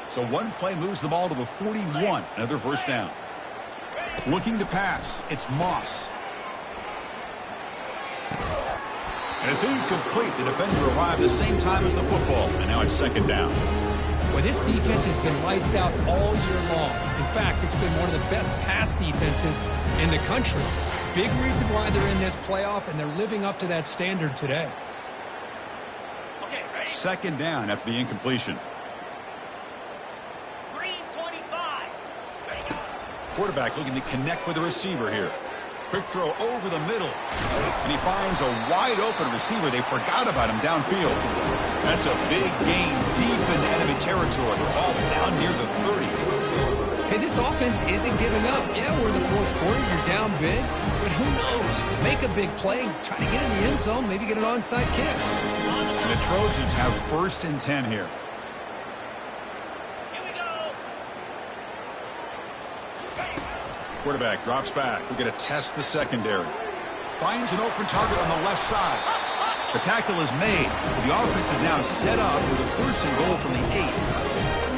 So one play moves the ball to the 41. Another first down. Looking to pass. It's Moss. And it's incomplete. The defender arrived the same time as the football. And now it's second down. Well, this defense has been lights out all year long. In fact, it's been one of the best pass defenses in the country. Big reason why they're in this playoff, and they're living up to that standard today. Okay, ready? Second down after the incompletion. Green 25. Ready, go. Quarterback looking to connect with the receiver here. Quick throw over the middle. And he finds a wide open receiver. They forgot about him downfield. That's a big gain deep in enemy territory. Ball down near the 30. Hey, this offense isn't giving up. Yeah, we're in the fourth quarter. You're down big. But who knows? Make a big play. Try to get in the end zone. Maybe get an onside kick. And the Trojans have first and 10 here. Here we go. Ready. Quarterback drops back. We're going to test the secondary. Finds an open target on the left side. The tackle is made. The offense is now set up with a first and goal from the 8.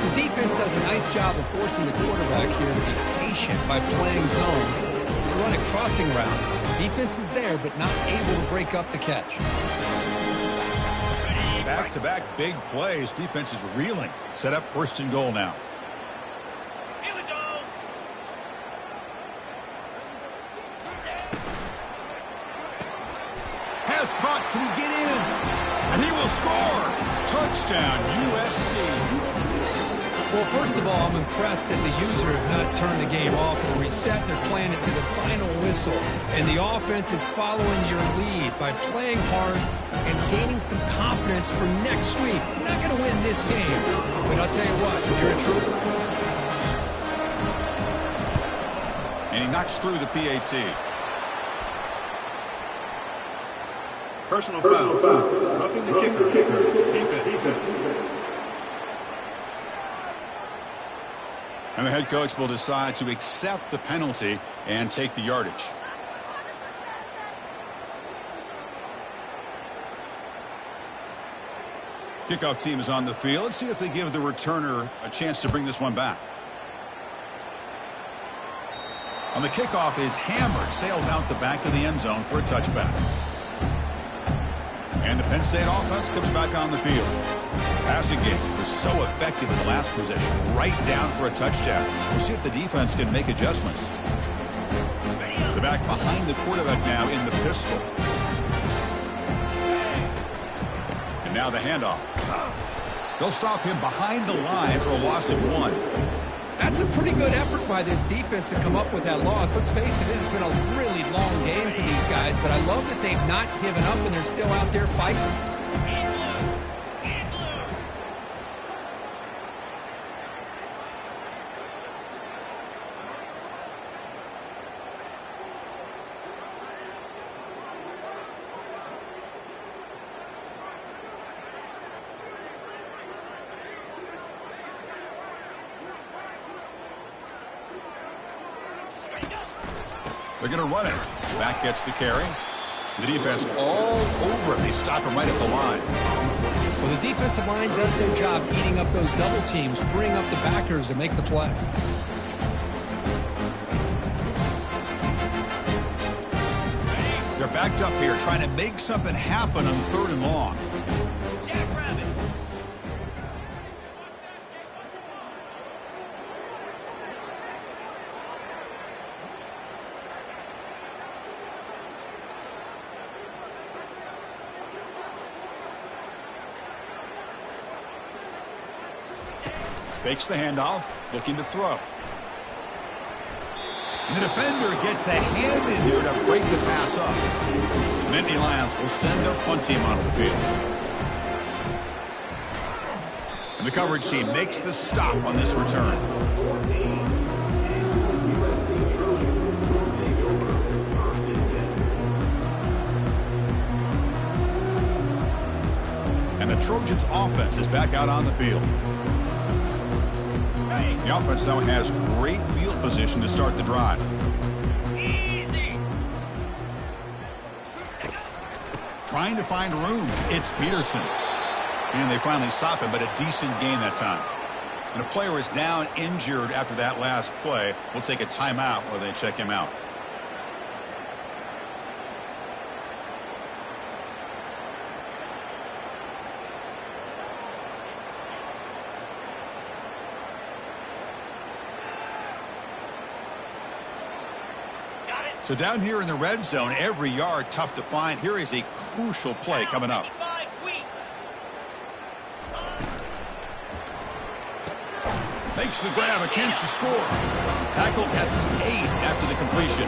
The defense does a nice job of forcing the quarterback here to be patient by playing zone. They run a crossing route. Defense is there, but not able to break up the catch. Back-to-back big plays. Defense is reeling. Set up first and goal now. Here we go. Pass caught. Can he get in? And he will score. Touchdown, USC. Well, first of all, I'm impressed that the user have not turned the game off or reset. They're playing it to the final whistle. And the offense is following your lead by playing hard and gaining some confidence for next week. You're not going to win this game, but I'll tell you what, you're a trooper. And he knocks through the PAT. Personal foul. Roughing the kicker. Defense. And the head coach will decide to accept the penalty and take the yardage. Kickoff team is on the field. Let's see if they give the returner a chance to bring this one back. On the kickoff is hammered, sails out the back of the end zone for a touchback. And the Penn State offense comes back on the field. Passing game was so effective in the last possession, right down for a touchdown. We'll see if the defense can make adjustments. The back behind the quarterback now in the pistol. And now the handoff. They'll stop him behind the line for a loss of 1. That's a pretty good effort by this defense to come up with that loss. Let's face it, it's been a really long game for these guys, but I love that they've not given up and they're still out there fighting. They're going to run it. Back gets the carry. The defense all over it. They stop him right at the line. Well, the defensive line does their job eating up those double teams, freeing up the backers to make the play. They're backed up here trying to make something happen on 3rd and long. Fakes the handoff, looking to throw. And the defender gets a hand in there to break the pass up. Nittany Lions will send their punt team onto the field. And the coverage team makes the stop on this return. And the Trojans' offense is back out on the field. The offense now has great field position to start the drive. Easy. Trying to find room. It's Peterson. And they finally stop him, but a decent gain that time. And a player is down injured after that last play. We'll take a timeout while they check him out. So down here in the red zone, every yard tough to find. Here is a crucial play coming up. Makes the grab, a chance to score. Tackled at the 8 after the completion.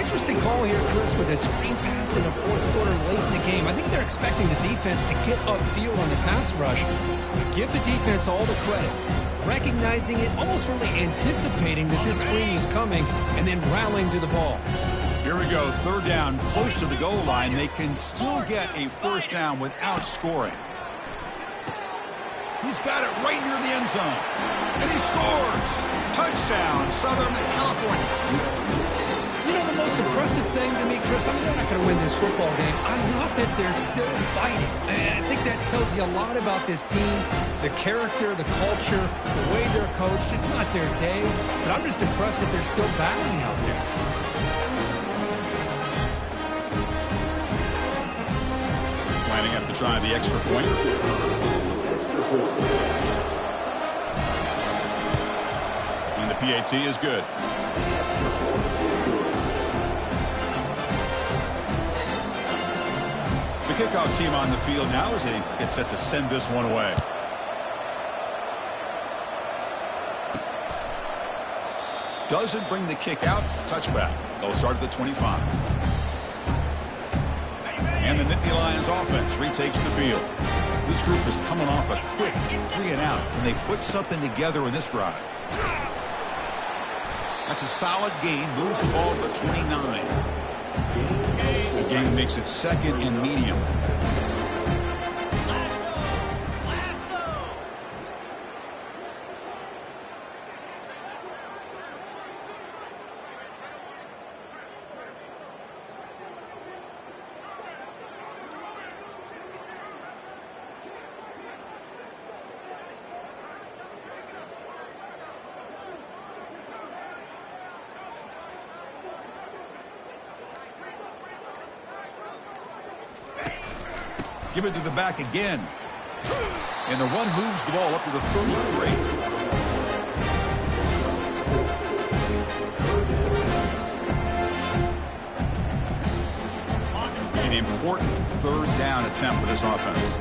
Interesting call here, Chris, with a screen pass in the 4th quarter late in the game. I think they're expecting the defense to get upfield on the pass rush. But give the defense all the credit. Recognizing it, almost really anticipating that this screen was coming, and then rallying to the ball. Here we go, 3rd down, close to the goal line. They can still get a 1st down without scoring. He's got it right near the end zone. And he scores! Touchdown, Southern California. You know, the most impressive thing to me, Chris, I mean, they're not going to win this football game. I love that they're still fighting. And I think that tells you a lot about this team, the character, the culture, the way they're coached. It's not their day, but I'm just impressed that they're still battling out there. Lining up to try the extra point. And the PAT is good. The kickoff team on the field now as they get set to send this one away. Doesn't bring the kick out. Touchback. They'll start at the 25. And the Nittany Lions offense retakes the field. This group is coming off a quick 3 and out, and they put something together in this drive. That's a solid gain. Moves the ball to the 29. The game makes it 2nd and medium. Give it to the back again. And the run moves the ball up to the 33. An important third down attempt for this offense.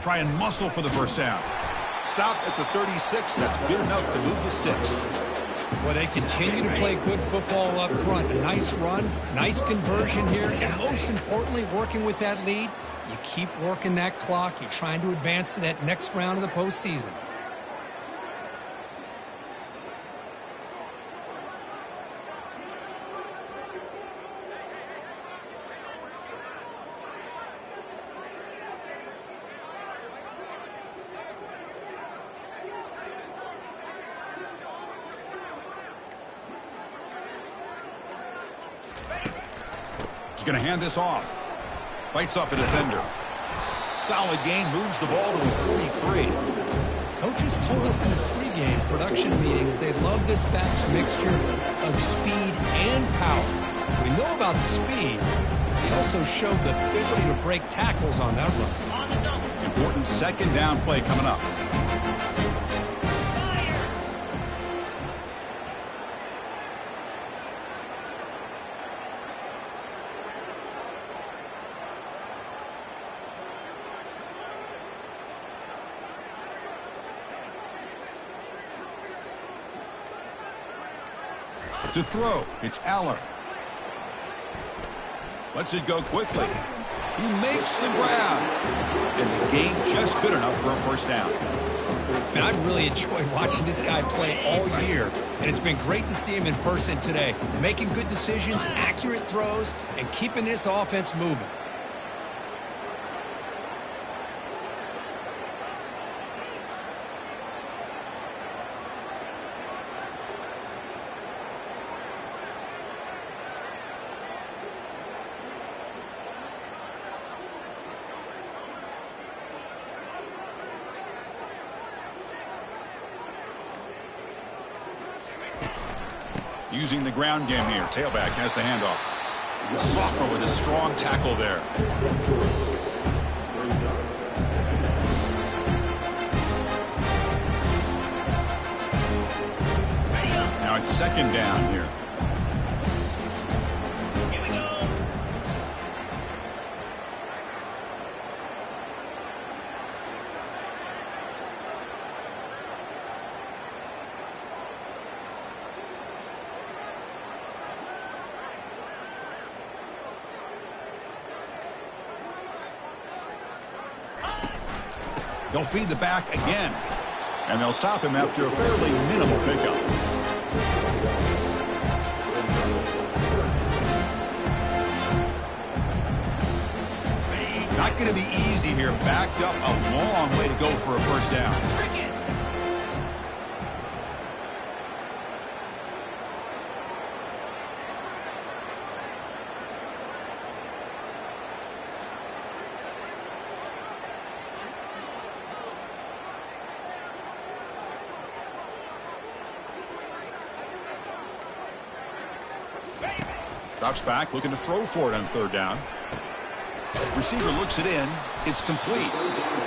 Try and muscle for the first down. Stop at the 36. That's good enough to move the sticks. Well, they continue to play good football up front. A nice run, nice conversion here, and most importantly, working with that lead, you keep working that clock. You're trying to advance to that next round of the postseason. He's going to hand this off. Fights off a defender. Solid gain, moves the ball to the 43. Coaches told us in the pregame production meetings they love this back's mixture of speed and power. We know about the speed. He also showed the ability to break tackles on that run. On the double. Important second down play coming up. To throw, it's Aller. Lets it go quickly. He makes the grab. And the gain just good enough for a first down. And I've really enjoyed watching this guy play all year. And it's been great to see him in person today. Making good decisions, accurate throws, and keeping this offense moving. Using the ground game here. Tailback has the handoff. The sophomore with a strong tackle there. Now it's second down here. Here we go. They'll feed the back again. And they'll stop him after a fairly minimal pickup. Not going to be easy here. Backed up a long way to go for a first down. Drops back, looking to throw for it on third down. Receiver looks it in. It's complete.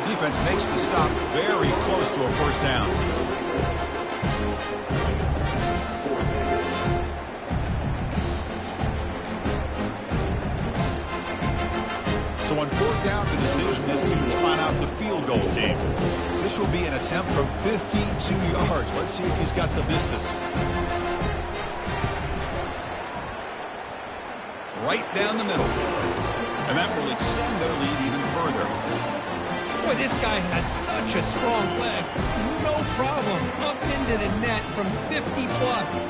Defense makes the stop very close to a first down. So on fourth down, the decision is to trot out the field goal team. This will be an attempt from 52 yards. Let's see if he's got the distance. Right down the middle. And that will extend their lead even further. Boy, this guy has such a strong leg. No problem. Up into the net from 50 plus.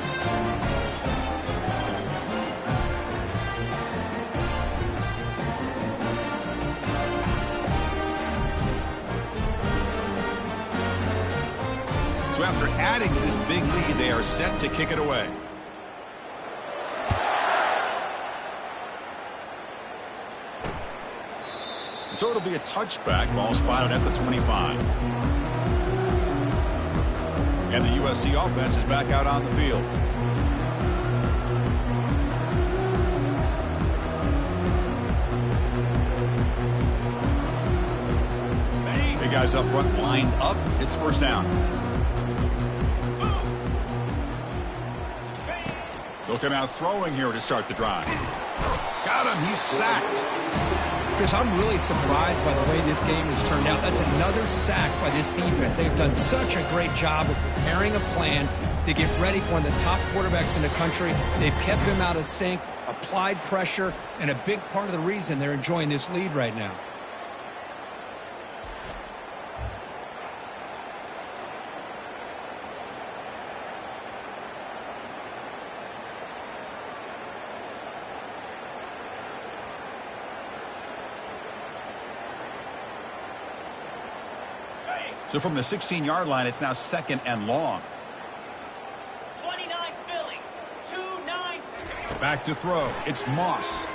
So after adding to this big lead, they are set to kick it away. So it'll be a touchback. Ball spotted at the 25. And the USC offense is back out on the field. Big guys up front lined up. It's first down. Looking out throwing here to start the drive. Got him. He's sacked. Chris, I'm really surprised by the way this game has turned out. That's another sack by this defense. They've done such a great job of preparing a plan to get ready for one of the top quarterbacks in the country. They've kept him out of sync, applied pressure, and a big part of the reason they're enjoying this lead right now. So from the 16-yard line, it's now 2nd and long. 29 Philly. 2-9. Back to throw. It's Moss.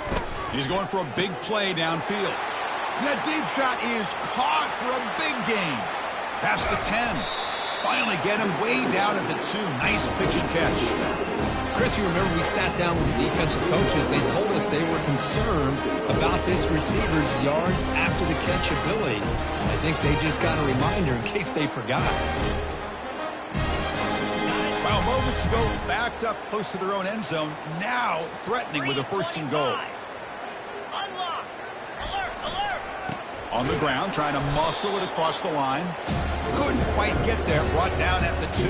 He's going for a big play downfield. And that deep shot is caught for a big gain. Past the 10. Finally get him way down at the 2. Nice pitch and catch. Chris, you remember we sat down with the defensive coaches. They told us they were concerned about this receiver's yards after the catch ability. I think they just got a reminder in case they forgot. Well, moments ago, backed up close to their own end zone. Now threatening with a 1st and goal. Unlock. Alert, alert. On the ground, trying to muscle it across the line. Couldn't quite get there. Brought down at the 2.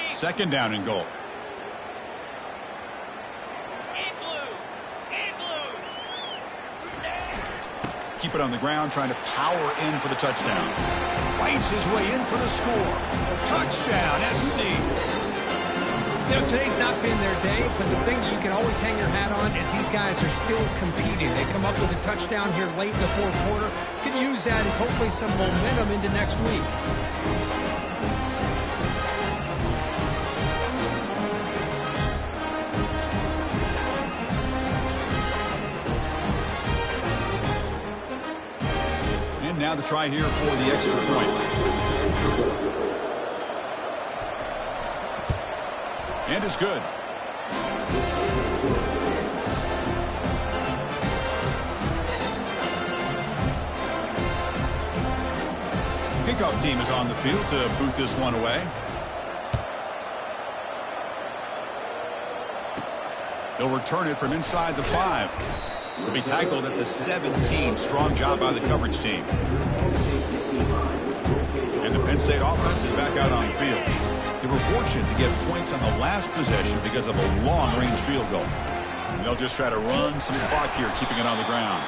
Second down and goal. Keep it on the ground, trying to power in for the touchdown. Fights his way in for the score. Touchdown, SC. You know, today's not been their day, but the thing you can always hang your hat on is these guys are still competing. They come up with a touchdown here late in the 4th quarter. Could use that as hopefully some momentum into next week. Now to try here for the extra point. And it's good. Kickoff team is on the field to boot this one away. They'll return it from inside the 5. To be tackled at the 17. Strong job by the coverage team. And the Penn State offense is back out on the field. They were fortunate to get points on the last possession because of a long-range field goal. And they'll just try to run some clock here, keeping it on the ground.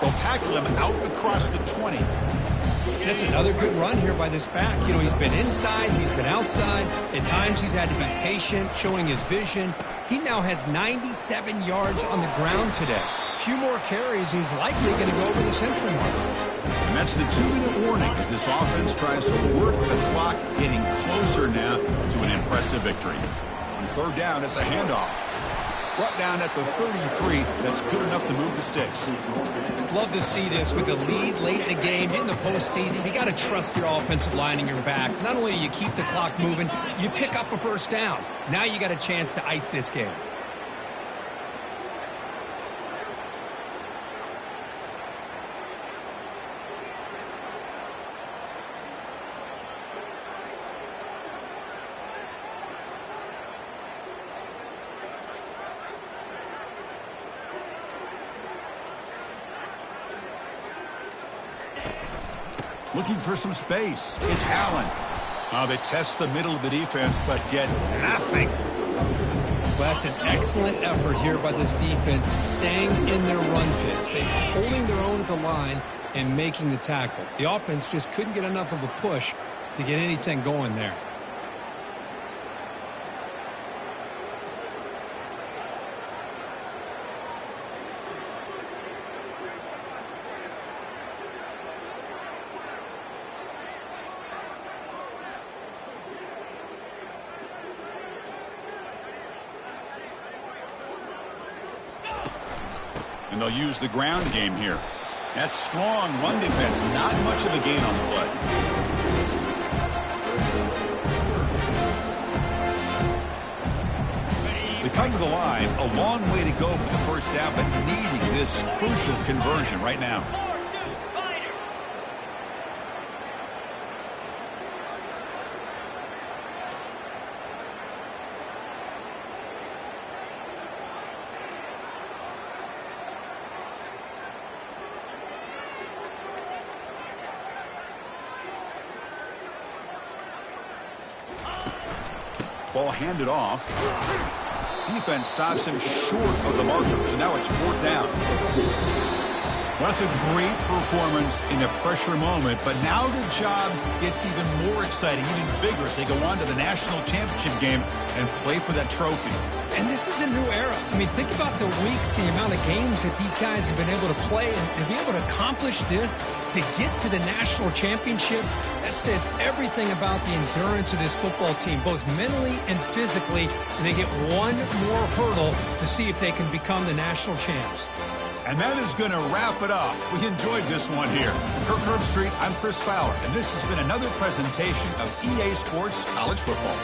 They'll tackle him out across the 20. That's another good run here by this back. You know, he's been inside, he's been outside. At times he's had to be patient, showing his vision. He now has 97 yards on the ground today. A few more carries, he's likely going to go over the century mark. And that's the 2-minute warning as this offense tries to work the clock, getting closer now to an impressive victory. On 3rd down, it's a handoff. Brought down at the 33. That's good enough to move the sticks. Love to see this with the lead late in the game, in the postseason. You got to trust your offensive line in your back. Not only do you keep the clock moving, you pick up a 1st down. Now you got a chance to ice this game. Looking for some space. It's Allen. They test the middle of the defense, but get nothing. Well, that's an excellent effort here by this defense, staying in their run fits. They're holding their own at the line and making the tackle. The offense just couldn't get enough of a push to get anything going there. they'll use the ground game here. That's strong run defense. Not much of a gain on the play. They come to the line. A long way to go for the first half, but needing this crucial conversion right now. 4-2 Spider. Ball handed off. Defense stops him short of the marker, so now it's 4th down. Well, that's a great performance in a pressure moment, but now the job gets even more exciting, even bigger as they go on to the national championship game and play for that trophy. And this is a new era. I mean, think about the weeks, the amount of games that these guys have been able to play, and to be able to accomplish this, to get to the national championship, that says everything about the endurance of this football team, both mentally and physically. And they get one more hurdle to see if they can become the national champs. And that is going to wrap it up. We enjoyed this one here. Kirk Herbstreit, I'm Chris Fowler, and this has been another presentation of EA Sports College Football.